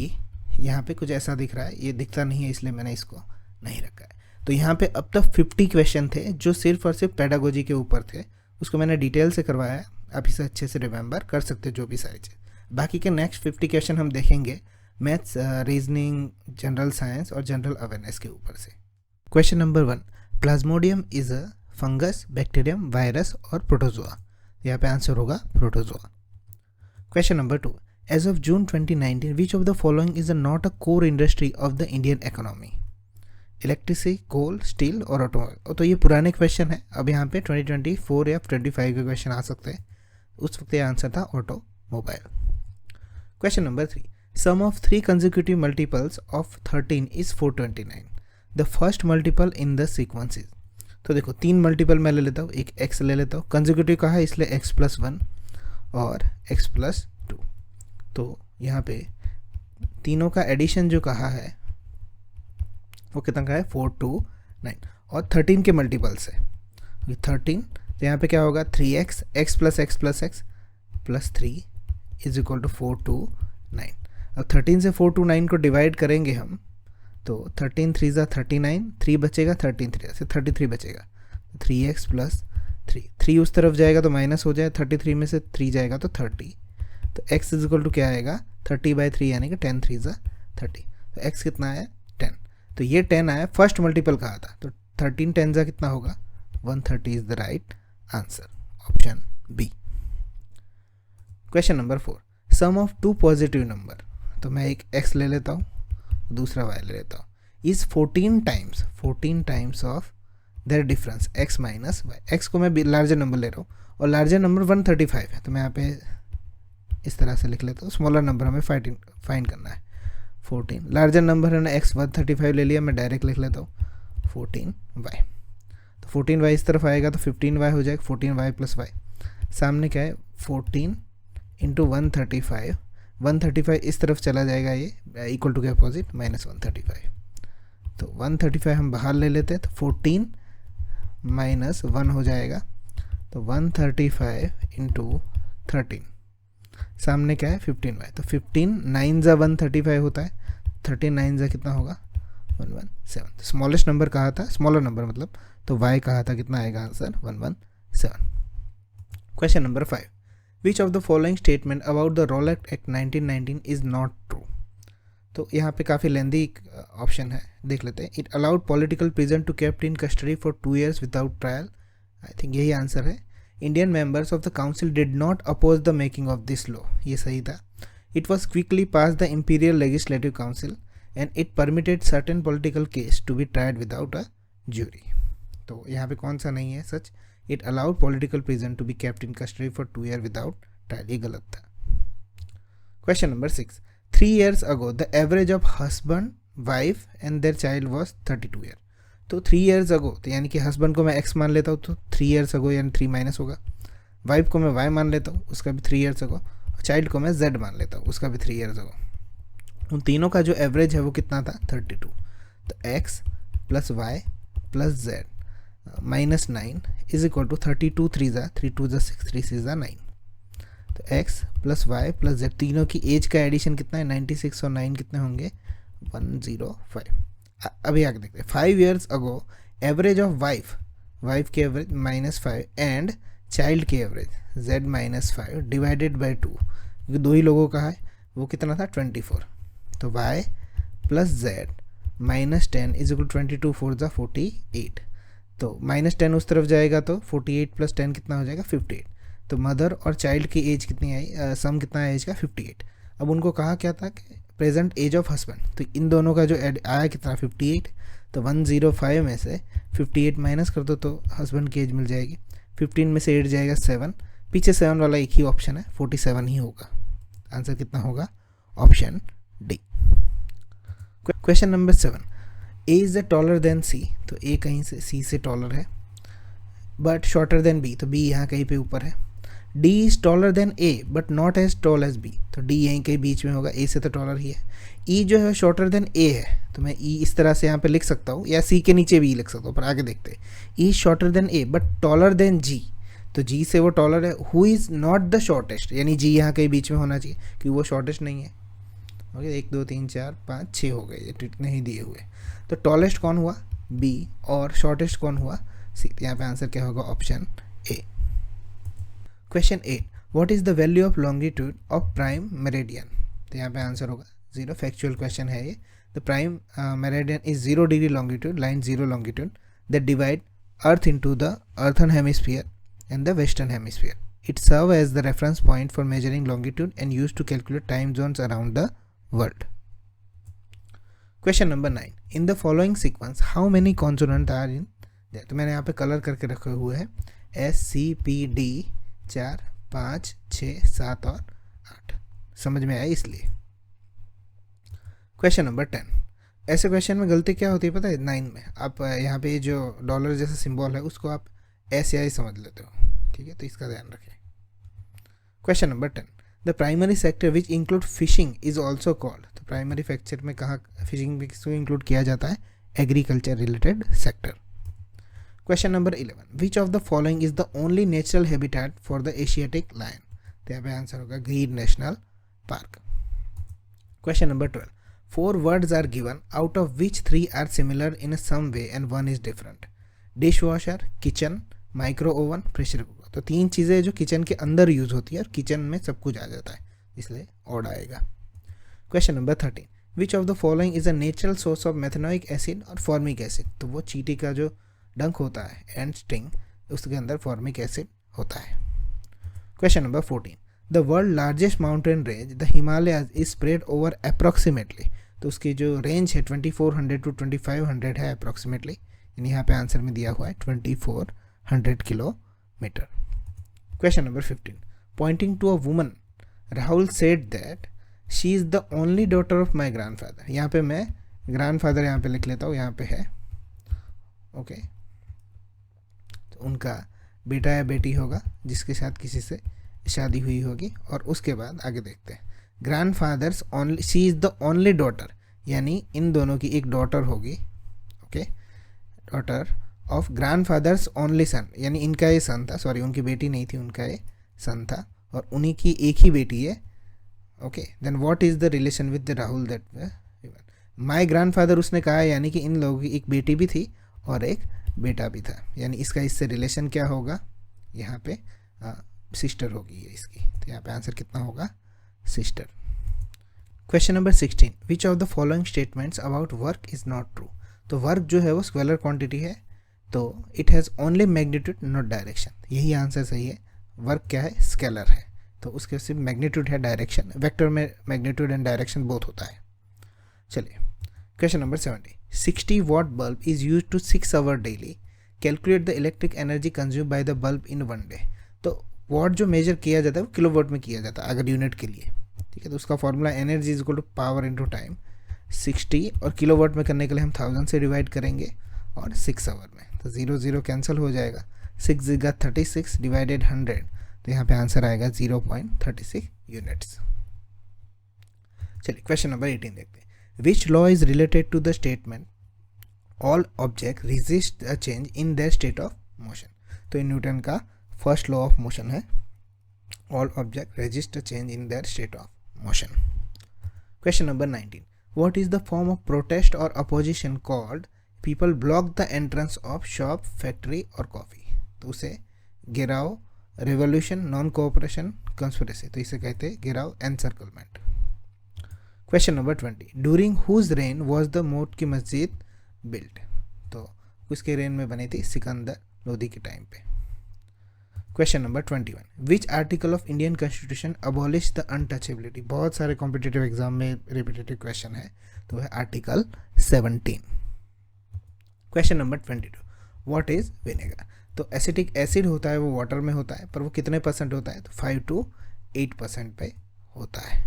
यहाँ पे कुछ ऐसा दिख रहा है, ये दिखता नहीं है इसलिए मैंने इसको नहीं रखा है। तो यहाँ पे अब तक 50 क्वेश्चन थे जो सिर्फ और सिर्फ पेडागोजी के ऊपर थे, उसको मैंने डिटेल से करवाया है। आप इसे अच्छे से रिमेंबर कर सकते जो भी सारी चीज़। बाकी के नेक्स्ट 50 क्वेश्चन हम देखेंगे मैथ्स, रीजनिंग, जनरल साइंस और जनरल अवेयरनेस के ऊपर से। Question number 1, plasmodium is a fungus, bacterium, virus और प्रोटोजोआ। यहाँ पे आंसर होगा protozoa. Question number 2, as of June 2019 which of the following is not a core industry of the Indian economy. Electricity, coal, steel और automobile. तो ये पुराने question है, अब यहाँ पे 2024 या 25 के क्वेश्चन आ सकते हैं। उस वक्त ये आंसर था automobile. Question number 3, Sum of three consecutive multiples of 13 is 429. The first multiple in the sequence is. तो देखो तीन मल्टीपल मैं ले लेता हूँ, एक x ले लेता हूँ, कंसेक्यूटिव कहा है इसलिए x प्लस 1 और x प्लस 2. तो यहाँ पे तीनों का एडिशन जो कहा है वो कितना का है 429 और 13 के मल्टीपल्स है 13. तो यहाँ पे क्या होगा 3x x plus x plus x plus 3 is equal to 429. अब 13 से 429 को डिवाइड करेंगे हम तो 13 3 ज़ा 39, 3 बचेगा 13 3 से 33 बचेगा. 3x प्लस 3 उस तरफ जाएगा तो माइनस हो जाए, 33 में से 3 जाएगा तो 30. तो x इज इक्वल टू क्या आएगा 30/3 यानी कि 10 3 ज़ा 30. तो x कितना आया 10. तो ये 10 आया, फर्स्ट मल्टीपल कहा था तो 13 10 ज़ा कितना होगा 130 is the right answer, option B. Question number 4. Sum of two positive number. तो मैं एक x ले लेता हूँ, दूसरा y ले लेता हूँ. Is 14 times of their difference x minus y. x को मैं लार्जर नंबर ले रहा हूँ और लार्जर नंबर 135 है, तो मैं यहाँ पे इस तरह से लिख लेता हूँ. स्मॉलर नंबर हमें फाइंड करना है. 14 लार्जर नंबर है ना, x 135 ले लिया, मैं डायरेक्ट लिख लेता हूँ 14y. तो 14y इस तरफ आएगा तो 15y हो जाएगा, 14y प्लस y. सामने क्या है 14 इंटू 135, 135 इस तरफ चला जाएगा, ये इक्वल टू के अपोजिट माइनस 135. तो 135 हम बाहर ले लेते हैं तो 14 माइनस 1 हो जाएगा. तो 135 इंटू 13, सामने क्या है 15y. तो 15 9 ज़ा 135 होता है, 39 ज़ा कितना होगा 117. तो स्मॉलेस्ट नंबर कहा था, स्मॉलर नंबर मतलब, तो y कहा था कितना आएगा answer 117. Question number 5. Which of the following statement about the Rowlatt Act 1919 is not true? तो यहाँ पे काफ़ी लेंदी ऑप्शन है, देख लेते हैं. It allowed political prison to kept in custody for 2 years without trial. I think यही आंसर है. Indian members of the council did not oppose the making of this law. ये सही था. It was quickly pass the imperial legislative council and it permitted certain political case to be tried without a jury. तो यहाँ पे कौन सा नहीं है सच. It allowed political prison to be kept in custody for 2 years without trial, ये गलत था. Question number 6. 3 years ago the average of husband wife and their child was 32 years. तो 3 years ago तो यानी कि हस्बैंड को मैं x मान लेता हूँ तो 3 years ago यानी 3 माइनस होगा. वाइफ को मैं y मान लेता हूँ, उसका भी 3 years ago. और चाइल्ड को मैं z मान लेता हूँ, उसका भी 3 years ago. उन तीनों का जो एवरेज है वो कितना था 32. तो x plus y plus z minus 9 is equal to 32 3 ज़ा 3 2 ज़ा 6 3 6 ज़ा 9. तो x plus y plus z, तीनों की एज का एडिशन कितना है 96 और 9 कितने होंगे 105. अभी आगे देखते हैं. 5 years ago average of wife के एवरेज -5 एंड चाइल्ड के एवरेज z -5 डिवाइडेड बाई 2, क्योंकि दो ही लोगों का है, वो कितना था 24. तो y plus z -10 is equal 22 4 ज़ा 48. तो -10 उस तरफ जाएगा तो 48 प्लस 10 कितना हो जाएगा 58. तो मदर और चाइल्ड की एज कितनी आई, सम कितना है एज का 58. अब उनको कहा क्या था कि प्रेजेंट एज ऑफ हस्बैंड, तो इन दोनों का जो आया कितना 58. तो 105 में से 58 माइनस कर दो तो हस्बैंड की एज मिल जाएगी. 15 में से 8 जाएगा 7, पीछे 7 वाला एक ही ऑप्शन है 47 ही होगा. आंसर कितना होगा option D. Question number 7. A is taller than C. तो ए कहीं से सी से टॉलर है बट शॉर्टर देन बी, तो बी यहाँ कहीं पे ऊपर है. D is taller than A but not as tall as B. तो डी यहीं कहीं बीच में होगा, ए से तो टॉलर ही है. ई जो है शॉर्टर देन ए है, तो मैं ई इस तरह से यहाँ पे लिख सकता हूँ या सी के नीचे भी लिख सकता हूँ, पर आगे देखते हैं. E shorter than A but taller than G. तो जी से वो टॉलर है. Who is not the shortest, यानी जी यहाँ कहीं बीच में होना चाहिए क्योंकि वो शॉर्टेस्ट नहीं है. ओके 1 2 3 4 5 6 हो गए, ये नहीं दिए हुए. तो टॉलेस्ट कौन हुआ बी और शॉर्टेस्ट कौन हुआ सी. यहाँ पे आंसर क्या होगा option A. Question 8. What is the value of longitude of prime meridian. तो यहाँ पे आंसर होगा 0. फैक्चुअल क्वेश्चन है ये. The prime meridian is 0 degree longitude, line 0 longitude that divide earth into the earthen hemisphere and the western hemisphere. It serve as the reference point for measuring longitude and use to calculate time zones around the world. Question number 9. In the following sequence how many consonant are in there. तो मैंने यहाँ पे colour करके रखे हुए हैं SCPD 4 5 6 7 और 8. समझ में आया इसलिए. क्वेश्चन नंबर 10, ऐसे क्वेश्चन में गलती क्या होती है पता है? 9 में आप यहाँ पे जो डॉलर जैसा सिंबल है उसको आप एस या आई समझ लेते हो, ठीक है, तो इसका ध्यान रखें। Question number 10, the primary sector which include fishing is also called. तो प्राइमरी सेक्टर में कहाँ फिशिंग भी किसको इंक्लूड किया जाता है? Agriculture related sector. Question number 11, which of the following is the only natural habitat for the Asiatic lion. तो यहाँ पे आंसर होगा Gir national park. Question number 12, 4 words are given out of which 3 are similar in some way and 1 is different. Dishwasher, kitchen, micro oven, pressure cooker. तो 3 चीज़ें जो kitchen के अंदर use होती है और किचन में सब कुछ आ जाता है, इसलिए ऑड आएगा। Question number 13, which of the following is a natural source of methanoic acid और फॉर्मिक एसिड। तो वो चींटी का जो डंक होता है एंड स्टिंग, उसके अंदर फॉर्मिक एसिड होता है। Question number 14, the world largest mountain range the Himalayas is spread over approximately. तो उसकी जो रेंज है 2400 to 2500 है अप्रॉक्सीमेटली, यानी यहाँ पे आंसर में दिया हुआ है 2400 किलोमीटर। Question number 15, pointing to a woman Rahul said that she is the only daughter of my grandfather. यहाँ पे मैं ग्रैंडफादर यहाँ पे लिख लेता हूँ, यहाँ पे है ओके। तो उनका बेटा या बेटी होगा जिसके साथ किसी से शादी हुई होगी, और उसके बाद आगे देखते हैं। Grandfathers only, she is the only daughter, यानी इन दोनों की एक डॉटर होगी okay, daughter of grandfathers only son, यानी इनका ये सन था, सॉरी उनकी बेटी नहीं थी, उनका ये सन था और उन्हीं की एक ही बेटी है okay. Then what is the relation with the Rahul that my grandfather, उसने कहा यानी कि इन लोगों की एक बेटी भी थी और एक बेटा भी था, यानी इसका इससे रिलेशन क्या होगा? यहाँ पे सिस्टर होगी ये इसकी, तो यहाँ पे आंसर कितना होगा? Sister. Question number 16, which of the following statements about work is not true. तो वर्क जो है वो स्केलर क्वांटिटी है, तो it has only magnitude not direction, यही आंसर सही है। वर्क क्या है? स्केलर है, तो उसके सिर्फ मैग्नीट्यूड है, डायरेक्शन वेक्टर में मैग्नीट्यूड एंड डायरेक्शन बोथ होता है। चलिए question number 70, 60 watt bulb is use to 6 hour डेली, calculate the electric energy consume by the bulb in 1 day। तो वॉट जो मेजर किया जाता है वो किलो वॉट में किया जाता है अगर यूनिट के लिए, ठीक है। तो उसका formula energy is equal to power into time, 60 और किलो वॉट में करने के लिए हम 1000 से डिवाइड करेंगे और 6 आवर में, तो 0 0 कैंसिल हो जाएगा, 6 जगह 36 डिवाइडेड 100, तो यहाँ पे आंसर आएगा 0.36 यूनिट्स। चलिए क्वेश्चन नंबर 18 देखते हैं, which law is related to the statement all object resist a change in their state of motion. तो न्यूटन का फर्स्ट लॉ ऑफ मोशन है, all object resist a change in their state of motion. Question number 19, what is the form of protest और opposition called people block the entrance of shop, factory और coffee. तो उसे घेराव, revolution, non cooperation, conspiracy, तो इसे कहते हैं gherao, encirclement. Question number 20, during whose reign was the Moth ki मस्जिद बिल्ट। तो उसके रेन में बनी थी सिकंदर लोदी के टाइम पे। Question number 21, which article of Indian constitution abolish the untouchability. बहुत सारे कॉम्पिटिटिव एग्जाम में रिपीटेटिव क्वेश्चन है, तो है article 17। Question number 22, what is vinegar. तो एसिटिक एसिड होता है वो वाटर में होता है, पर वो कितने परसेंट होता है? तो 5 to 8% पे होता है।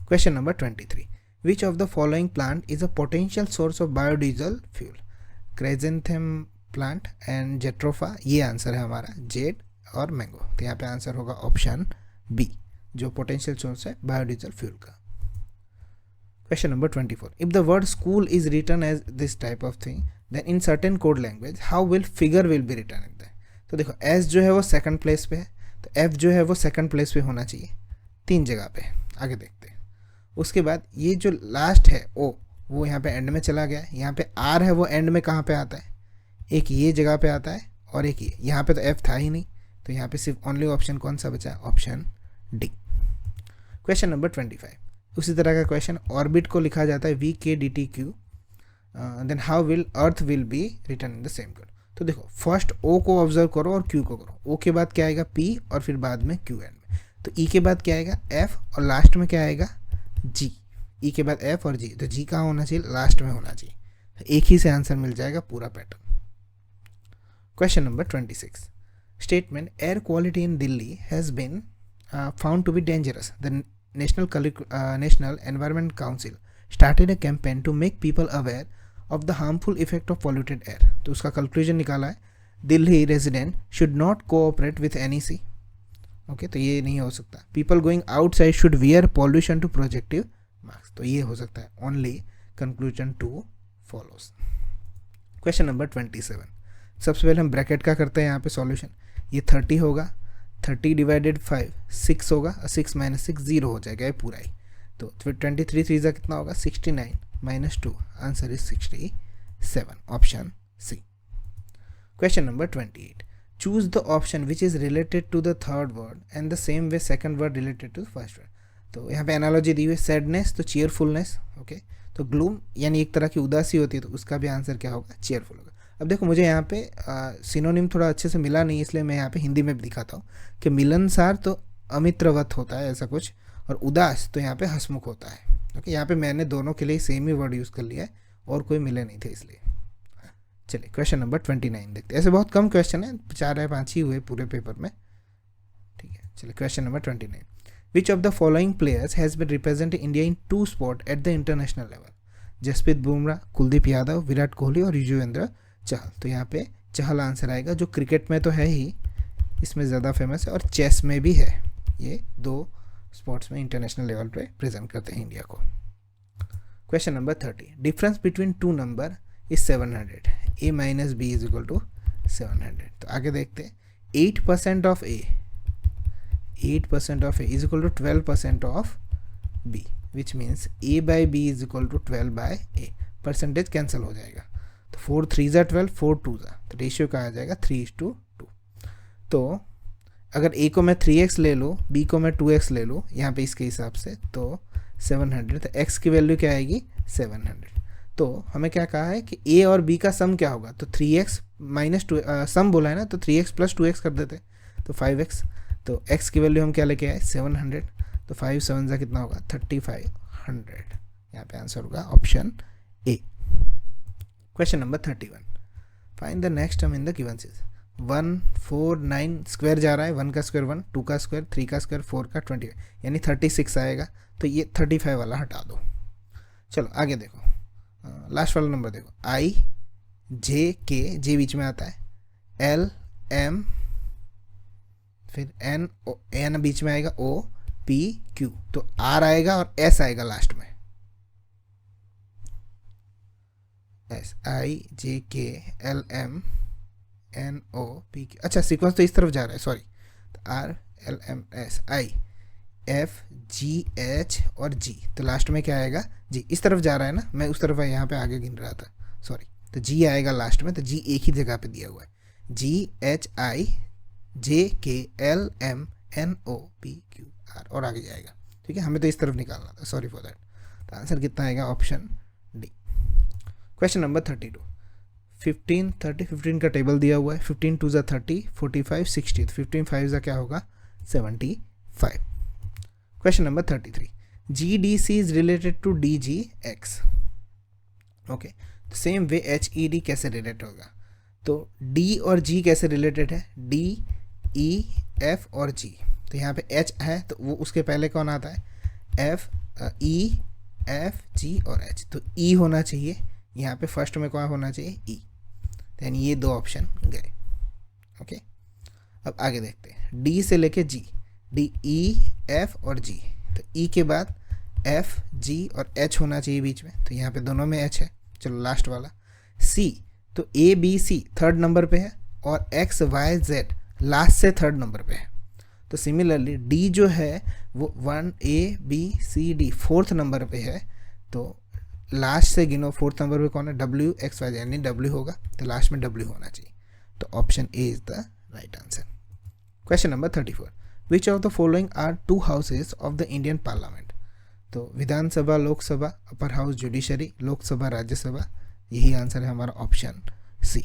Question number 23, which of the following plant is a potential source of biodiesel fuel. Chrysanthemum plant and jatropha, ये आंसर है हमारा, जेड और मैंगो, तो यहाँ पे आंसर होगा ऑप्शन बी, जो पोटेंशियल सोर्स है बायोडीजल फ्यूल का। Question number 24, if the word school is written as this type of thing then in certain code language how will figure will be written in that. तो देखो S जो है वो second place पे है, तो F जो है वो सेकंड प्लेस पे होना चाहिए 3 जगह पे, आगे देखते हैं। उसके बाद ये जो लास्ट है ओ, वो यहाँ पे एंड में चला गया है, यहाँ पे आर है वो एंड में कहाँ पे आता है? एक ये जगह पे आता है और एक ये, यहाँ पे तो एफ था ही नहीं, तो यहाँ पे सिर्फ ओनली ऑप्शन कौन सा बचा? Option D. क्वेश्चन नंबर 25, उसी तरह का क्वेश्चन, ऑर्बिट को लिखा जाता है V K D T Q, then how will earth will be return in the same code. तो देखो फर्स्ट ओ को ऑब्जर्व करो और क्यू को करो, ओ के बाद क्या आएगा? पी, और फिर बाद में क्यू एंड में, तो ई के बाद क्या आएगा? एफ, और लास्ट में क्या आएगा? जी। ई के बाद एफ और जी, तो जी कहाँ होना चाहिए? लास्ट में होना चाहिए, एक ही से आंसर मिल जाएगा पूरा pattern. Question number 26, statement air quality in Delhi has been found to be dangerous, the national environment council started a campaign to make people aware of the harmful effect of polluted air. तो उसका conclusion निकाला है, Delhi resident should not cooperate with NEC. Okay, तो ये नहीं हो सकता. People going outside should wear pollution to projective marks. तो ये हो सकता है. Only conclusion 2 follows. Question number 27. सबसे पहले हम ब्रैकेट का करते हैं यहाँ पे सॉल्यूशन. ये 30 होगा, 30 डिवाइडेड 5 6 होगा, 6 माइनस 6 0 हो जाएगा ये पूरा ही. तो 23 3 जा कितना होगा 69 minus 2. Answer is 67. Option C. Question number 28. Choose the option which is related to the third word and the same way second word related to the first word. तो यहाँ पे एनालॉजी दी हुई है, सैडनेस तो चीयरफुलनेस. ओके, तो gloom यानी एक तरह की उदासी होती है, तो उसका भी आंसर क्या होगा, चीयरफुल होगा. अब देखो मुझे यहाँ पे सिनोनिम थोड़ा अच्छे से मिला नहीं, इसलिए मैं यहाँ पे हिंदी में भी दिखाता हूँ कि मिलनसार तो अमित्रवत होता है ऐसा कुछ, और उदास तो यहाँ पे हंसमुख होता है. ओके, यहाँ पे मैंने दोनों के लिए सेम ही वर्ड यूज़ कर लिया है और कोई मिले नहीं थे इसलिए. चलिए क्वेश्चन नंबर 29 देखते हैं. ऐसे बहुत कम क्वेश्चन है, 4 या 5 ही हुए पूरे पेपर में. ठीक है, चलिए question number 29. Which of the following players has been representing India in 2 sports at the international level? Jasprit Bumrah, Kuldeep Yadav, Virat Kohli और युजवेंद्र चहल. तो यहाँ पे चहल आंसर आएगा, जो क्रिकेट में तो है ही, इसमें ज़्यादा फेमस है, और चेस में भी है. ये 2 स्पोर्ट्स में इंटरनेशनल लेवल पे प्रेजेंट करते हैं इंडिया को. Question number 30. Difference between 2 number is 700. a minus B is equal to 700. तो आगे देखते हैं. 8% of A, 8% of A is equal to 12% of B, which means A by B is equal to 12 by A. Percentage cancel हो जाएगा. तो 4 3 ज़ा 12, 4 2 ज़ा, तो रेशियो का आ जाएगा 3:2. तो अगर A को मैं 3x ले लूँ, B को मैं 2x ले लूँ यहाँ पे इसके हिसाब से, तो 700. तो x की वैल्यू क्या आएगी 700. तो हमें क्या कहा है कि A और B का सम क्या होगा, तो 3x माइनस 2, सम बोला है ना, तो 3x प्लस 2x कर देते, तो 5x. तो x की वैल्यू हम क्या लेके आए 700. तो 5 7 जा कितना होगा 3500. यहाँ पे आंसर होगा option A. Question number 31. Find the next term in the given series. 1 4 9 square जा रहा है, 1 का स्क्वायर 1, 2 का स्क्वायर 3 का स्क्वायर 4 का 25, यानी 36 आएगा. तो ये 35 वाला हटा दो. चलो आगे देखो, लास्ट वाला नंबर देखो. I J K, J बीच में आता है, L M, फिर N बीच में आएगा, O P Q, तो R आएगा और S आएगा लास्ट में. S I J K L M N O P Q. अच्छा, सीक्वेंस तो इस तरफ जा रहा है, सॉरी. तो R L M S I F G H और G, तो लास्ट में क्या आएगा G. इस तरफ जा रहा है ना, मैं उस तरफ यहाँ पे आगे गिन रहा था, सॉरी. तो G आएगा लास्ट में, तो G एक ही जगह पे दिया हुआ है. G H I J K L M N O P Q R, और आगे जाएगा. ठीक है, हमें तो इस तरफ निकालना था, सॉरी फॉर दैट. तो आंसर कितना आएगा ऑप्शन डी. Question number 32. 15 30 15 का टेबल दिया हुआ है. 15 2 ज़ा 30, 45 60, तो 15 5 ज़ा क्या होगा 75. Question number 33. GDC is related to DGX. Okay, तो सेम वे HED कैसे रिलेटेड होगा. तो D और G कैसे रिलेटेड है, D E F और G. तो यहाँ पे H है, तो वो उसके पहले कौन आता है, F E F G और H. तो E होना चाहिए यहाँ पे, फर्स्ट में कौन होना चाहिए E. तो यानी ये 2 ऑप्शन गए. ओके, अब आगे देखते हैं. D से लेके G, D E F और G. तो E के बाद F G और H होना चाहिए बीच में, तो यहाँ पे दोनों में H है. चलो लास्ट वाला C, तो A B C third number पे है, और X Y Z लास्ट से थर्ड नंबर पे है. तो सिमिलरली D जो है वो 1 A B C D fourth number पे है. तो लास्ट से गिनो, फोर्थ नंबर पे कौन है, W X Y Z, यानी W होगा, तो लास्ट में W होना चाहिए. तो option A is the right answer. Question number 34. Which of the following are 2 houses of the Indian parliament. तो Vidhan Sabha, Lok Sabha, upper house judiciary, Lok Sabha, Rajya Sabha. यही आंसर है हमारा ऑप्शन सी.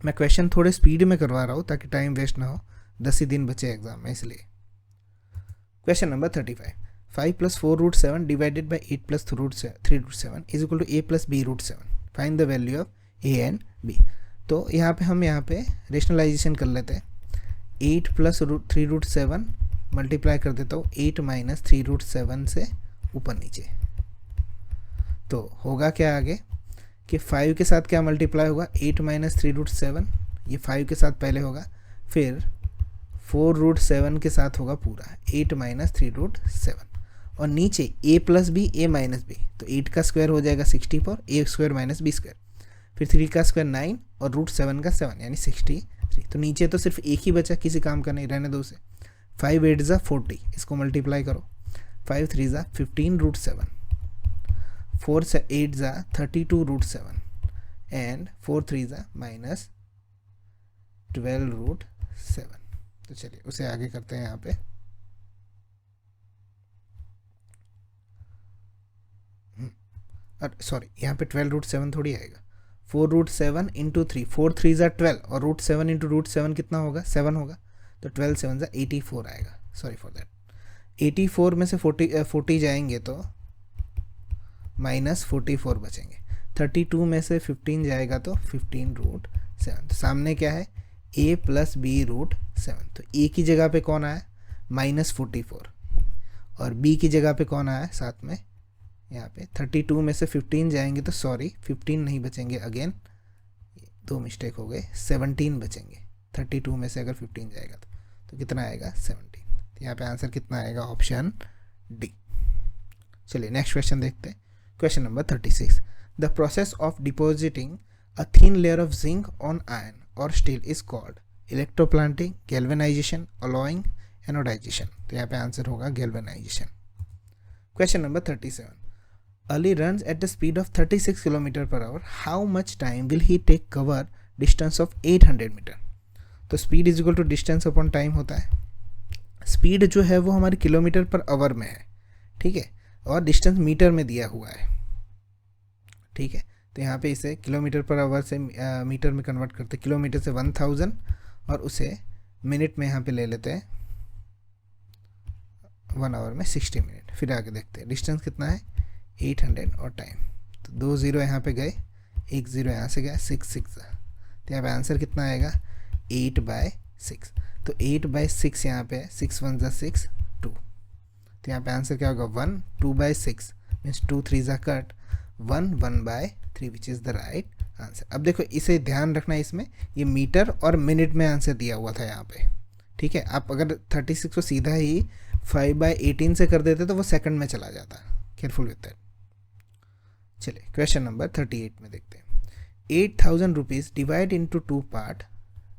मैं क्वेश्चन थोड़े स्पीड में करवा रहा हूँ ताकि टाइम वेस्ट ना हो, 10 ही दिन बचे एग्जाम में, इसलिए. Question number 35. 5 + 4√7 divided by 8 + 3√7 is equal to a + b√7. Find the value of a and b. तो यहाँ पे हम रेशनलाइजेशन कर लेते हैं. 8 + 3√7 मल्टीप्लाई कर देता हूँ 8 - 3√7 से ऊपर नीचे. तो होगा क्या आगे कि 5 के साथ क्या मल्टीप्लाई होगा, 8 माइनस 3√7, ये 5 के साथ पहले होगा, फिर 4√7 के साथ होगा पूरा 8 माइनस 3√7, और नीचे a plus B a minus B, तो 8 का स्क्वायर हो जाएगा 64, a square minus b square, फिर 3 का स्क्वायर 9 और √7 का 7 यानी 63। तो नीचे तो सिर्फ एक ही बचा, किसी काम का नहीं, रहने दो उसे। 5 8 ज़ा 40, इसको मल्टीप्लाई करो, 5 3 ज़ा 15√7, 4 8 ज़ा 32√7 एंड 4 3 ज़ा माइनस 12√7। तो चलिए उसे आगे करते हैं यहाँ पे। सॉरी, यहाँ पे 12√7 थोड़ी आएगा, 4√7 इंटू 3, 4 3 ज़ा 12 और √7 इंटू √7 कितना होगा, 7 होगा, तो 12 7 ज़ा 84 आएगा, सॉरी फॉर दैट। 84 में से 40 जाएंगे तो माइनस 44 बचेंगे, 32 में से 15 जाएगा तो 15√7। तो सामने क्या है, a प्लस b√7, तो a की जगह पे कौन आया, -44, और b की जगह पे कौन आया साथ में, यहाँ पे 32 में से 15 जाएंगे तो सॉरी 15 नहीं बचेंगे, अगेन दो मिस्टेक हो गए, 17 बचेंगे। 32 में से अगर 15 जाएगा तो कितना आएगा, 17। तो यहाँ पे आंसर कितना आएगा, ऑप्शन डी। चलिए नेक्स्ट क्वेश्चन देखते हैं। Question number 36, the process of depositing a thin layer of zinc on iron और steel is called electroplating, galvanization, alloying, anodization. तो यहाँ पे आंसर होगा galvanization. Question number 37, Ali runs at the speed of 36 km per hour. How much time will he take cover distance of 800 meter? तो speed is equal to distance upon time होता है। speed जो है वो हमारी kilometre per hour में है, ठीक है, और distance मीटर में दिया हुआ है, ठीक है। तो यहाँ पे इसे किलोमीटर पर आवर से मीटर में कन्वर्ट करते, किलोमीटर से 1000 और उसे मिनट में यहाँ पे ले लेते हैं, 1 आवर में 60 मिनट। फिर आगे देखते हैं डिस्टेंस कितना है, 800 और टाइम, तो 2 0 यहाँ पे गए, 1 0 यहाँ से गया, 6 6। तो यहाँ पे आंसर कितना आएगा, 8/6। तो 8/6 यहाँ पे 6 1 ज़ा 6 2, तो यहाँ पे आंसर क्या होगा, 1 2/6 मीन्स 2 3 ज़ा cut, 1 1/3 which is the right answer. अब देखो इसे ध्यान रखना है, इसमें ये मीटर और मिनट में आंसर दिया हुआ था यहाँ पे, ठीक है। आप अगर 36 को सीधा ही 5/18 से कर देते तो वो सेकंड में चला जाता, केयरफुल विद दैट। चलिए क्वेश्चन नंबर 38 में देखते हैं। 8000 rupees divide into 2 part,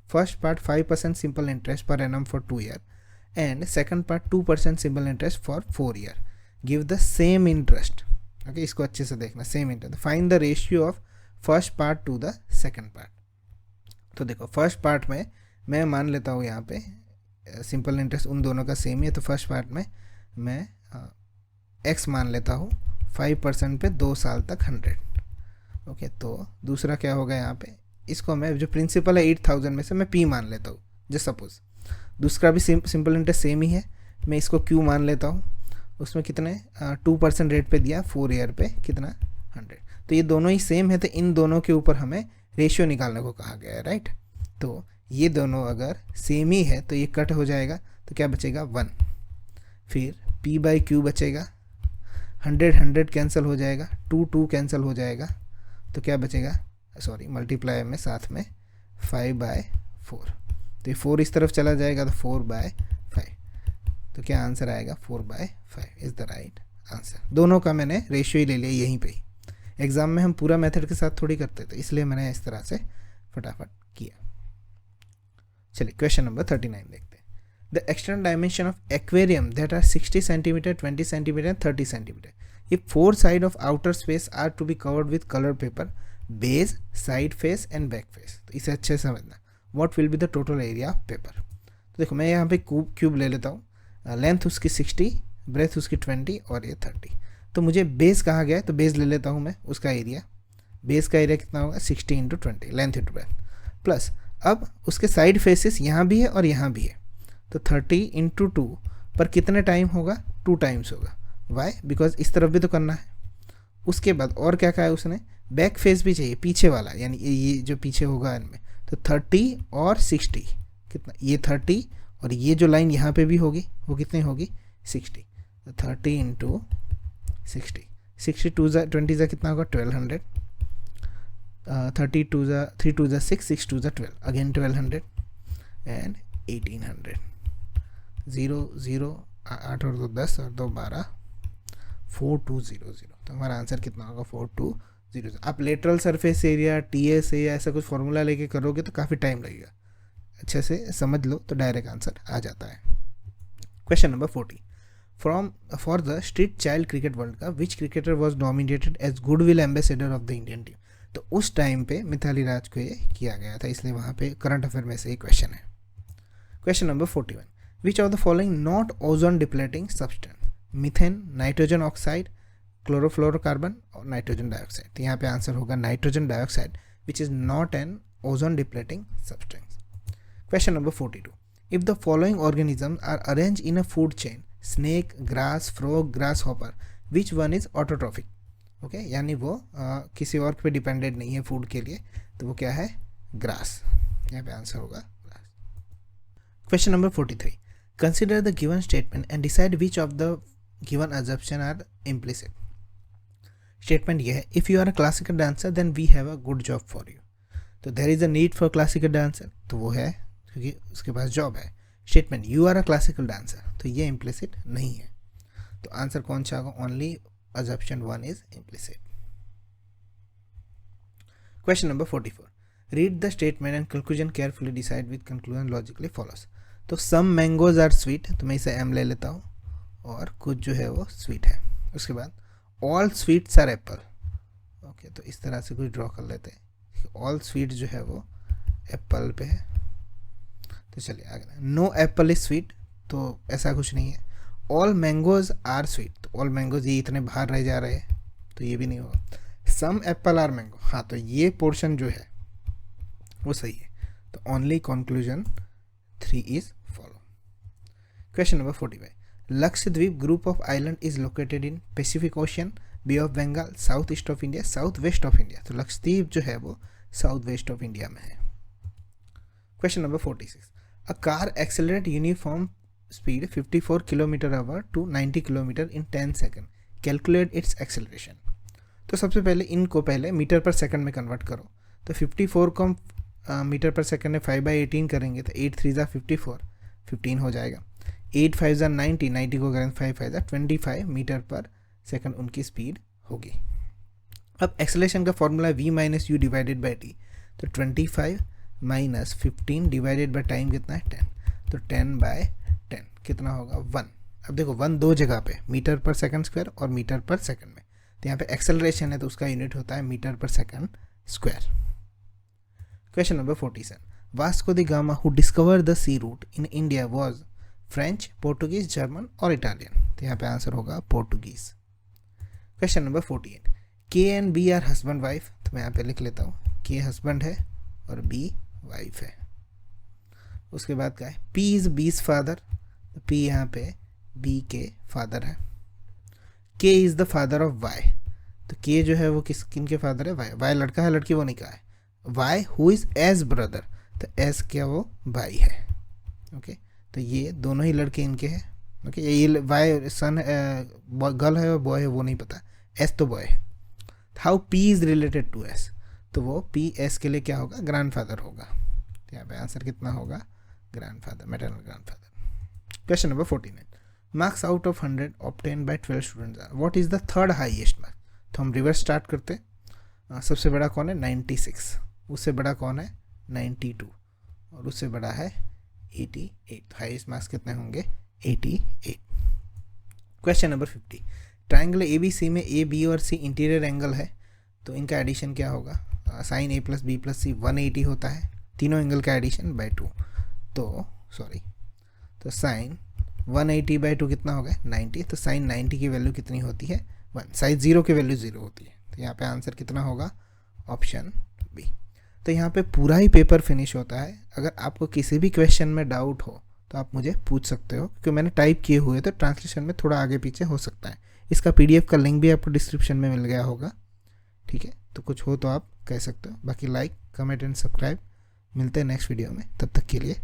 first part 5% simple interest per annum for 2 year and second part 2% simple interest for 4 year, give the same interest. Okay, इसको अच्छे से देखना, same interest, find the ratio of first part two the second part. तो देखो first part में मैं मान लेता हूँ यहाँ पे सिंपल इंटरेस्ट उन दोनों का सेम ही है, तो फर्स्ट पार्ट में मैं x मान लेता हूँ 5% पे 2 साल तक 100। ओके, तो दूसरा क्या होगा यहाँ पे, इसको मैं जो प्रिंसिपल है 8000 में से मैं p मान लेता हूँ, जस्ट सपोज। दूसरा भी सिंपल इंटरेस्ट सेम ही है, मैं इसको q मान लेता हूँ, उसमें कितने 2% रेट पे दिया, 4 ईयर पे कितना 100। तो ये दोनों ही सेम है, तो इन दोनों के ऊपर हमें रेशियो निकालने को कहा गया है, राइट। तो ये दोनों अगर सेम ही है तो ये कट हो जाएगा, तो क्या बचेगा 1, फिर p/q बचेगा, 100 100 कैंसिल हो जाएगा, 2 2 कैंसिल हो जाएगा, तो क्या बचेगा, सॉरी मल्टीप्लाई में साथ में 5/4, तो ये 4 इस तरफ चला जाएगा तो 4/5, तो क्या आंसर आएगा 4/5 इज़ द राइट आंसर। दोनों का मैंने रेशियो ही ले लिया यहीं पे ही, एग्ज़ाम में हम पूरा मेथड के साथ थोड़ी करते थे, इसलिए मैंने इस तरह से फटाफट किया। चलिए क्वेश्चन नंबर 39 देखते हैं। The external dimension of aquarium that are 60 centimetre, 20 centimetre and 30 centimetre, if 4 sides of outer space are to be covered with colored paper, base, side face and back face, तो इसे अच्छे से समझना, what will be the total area of paper। तो देखो मैं यहाँ पे क्यूब ले लेता हूँ, लेंथ उसकी 60, ब्रेथ उसकी 20 और ये 30। तो मुझे बेस कहा गया है तो बेस ले लेता हूँ मैं, उसका एरिया, बेस का एरिया कितना होगा 60 × 20, लेंथ इंटू ब्रेथ, प्लस अब उसके साइड फेसेस यहाँ भी है और यहाँ भी है, तो 30 × 2 पर कितने टाइम होगा, 2 टाइम्स होगा। वाई, बिकॉज इस तरफ भी तो करना है। उसके बाद और क्या कहा है उसने, बैक फेस भी चाहिए, पीछे वाला, यानी ये जो पीछे होगा इनमें, तो 30 और 60 कितना, ये 30 और ये जो लाइन यहाँ पे भी होगी वो कितनी होगी 60, तो 30 × 60, 62 जा 20 जा कितना होगा 1200, 32 जा 3 2 जा 6, 6 2 जा 12, अगेन 1200 एंड 1800, 0 0 8 और 2 10 और 2 12, 4200। तो हमारा आंसर कितना होगा 4200। आप लेटरल सरफेस एरिया, TSA या ऐसा कुछ फॉर्मूला लेके करोगे तो काफ़ी टाइम लगेगा, अच्छे से समझ लो तो डायरेक्ट आंसर आ जाता है। Question number 40, for the street child cricket world cup which cricketer was nominated as goodwill ambassador of the Indian team. तो उस टाइम पे मिताली राज को ये किया गया था, इसलिए वहाँ पे करंट अफेयर में से ही क्वेश्चन है। Question number 41, which of the following not ozone depleting substance, methane, nitrogen oxide, chlorofluorocarbon और नाइट्रोजन डाइऑक्साइड। तो यहाँ पे आंसर होगा nitrogen dioxide which is not an ozone depleting substance. Question number 42, if the following organism are arrange in a food chain, snake, grass, frog, grasshopper, which one is autotrophic. Okay, यानी वो किसी और पे dependent नहीं है food के लिए, तो वो क्या है ग्रास, यहाँ पे आंसर होगा grass. Question number 43, consider the given statement and decide which of the given assumption are implicit. Statement ये है, if you are a classical dancer then we have a good job for you. तो there is a need for classical dancer, तो वो है क्योंकि उसके पास job है। Statement you are a classical dancer, तो ये इम्प्लिसिट नहीं है, तो आंसर कौन सा होगा, only assumption 1 is implicit. Question number 44, read the statement and conclusion carefully, decide which conclusion logically follows. तो some mangoes are sweet, तो मैं इसे M ले लेता हूँ और कुछ जो है वो sweet है। उसके बाद all sweets are apple, okay, तो इस तरह से कुछ ड्रॉ कर लेते हैं, all sweet जो है वो एप्पल पे है। तो चलिए आगे, no apple is sweet, तो ऐसा कुछ नहीं है। ऑल मैंगोज आर स्वीट, तो ऑल मैंगोज ये इतने बाहर रह जा रहे हैं, तो ये भी नहीं होगा। सम एप्पल आर मैंगो, हाँ, तो ये पोर्शन जो है वो सही है, तो only conclusion 3 is follow. Question number 45, Lakshadweep group of island is located in Pacific Ocean, Bay of Bengal, south east of India, south west of India. तो लक्षद्वीप जो है वो साउथ वेस्ट ऑफ इंडिया में है। Question number 46, a car accelerate uniform speed 54 km/h to 90 km in 10 second, calculate its acceleration. तो सबसे पहले इनको पहले मीटर पर सेकंड में कन्वर्ट करो, तो 54 को हम मीटर पर सेकंड में 5/18 करेंगे, तो 8 3 ज़ा 54, 15 हो जाएगा। 8 5 ज़ा 90, 90 को करेंगे 5 5 ज़ा 25 मीटर पर सेकंड उनकी स्पीड होगी। अब एक्सेलरेशन का formula v - u divided by t, तो 25 - 15 डिवाइडेड बाई टाइम कितना है 10, तो 10/10 कितना होगा 1। अब देखो 1 दो जगह पे, मीटर पर सेकंड स्क्वायर और मीटर पर सेकंड में, तो यहाँ पे एक्सेलरेशन है तो उसका यूनिट होता है metre per second square. Question number 47, Vasco da Gama who discover the sea route in India was French, Portuguese, German और इटालियन। तो यहाँ पे आंसर होगा Portuguese. Question number 48, K and B are husband wife, तो मैं यहाँ पे लिख लेता हूँ, के हस्बैंड है और बी वाइफ है। उसके बाद क्या है, पी इज बीज फादर, तो पी यहाँ पे बी के फादर है। K is the father of Y, तो के जो है वो किन के फादर है, वाई। वाई लड़का है लड़की वो नहीं कहा है। Y who is H brother, तो एज क्या वो भाई है। ओके, तो ये दोनों ही लड़के इनके हैं। ओके, ये वाई सन गर्ल है और बॉय है वो नहीं पता, एस तो बॉय है। How P is related to S, तो वो पी एस के लिए क्या होगा, ग्रैंडफादर होगा। तो यहाँ पे आंसर कितना होगा, grandfather, maternal grandfather. Question number 49, marks out of 100 obtain by 12 students are, what is the third highest marks. तो हम रिवर्स स्टार्ट करते, सबसे बड़ा कौन है 96, उससे बड़ा कौन है 92 और उससे बड़ा है 88, तो हाईएस्ट मार्क्स कितने होंगे 88। Question number 50, triangle A B C में ए बी और सी इंटीरियर एंगल है, तो इनका एडिशन क्या होगा, साइन ए प्लस बी प्लस सी 180 होता है, तीनों एंगल का एडिशन बाय 2, तो साइन 180/2 कितना होगा 90, तो साइन 90 की वैल्यू कितनी होती है 1, साइन 0 की वैल्यू 0 होती है, तो यहाँ पे आंसर कितना होगा ऑप्शन बी। तो यहाँ पे पूरा ही पेपर फिनिश होता है। अगर आपको किसी भी क्वेश्चन में डाउट हो तो आप मुझे पूछ सकते हो, क्योंकि मैंने टाइप किए हुए तो ट्रांसलेशन में थोड़ा आगे पीछे हो सकता है। इसका PDF का लिंक भी आपको डिस्क्रिप्शन में मिल गया होगा, ठीक है। तो कुछ हो तो आप कह सकते हो। बाकी लाइक, कमेंट एंड सब्सक्राइब। मिलते हैं नेक्स्ट वीडियो में, तब तक के लिए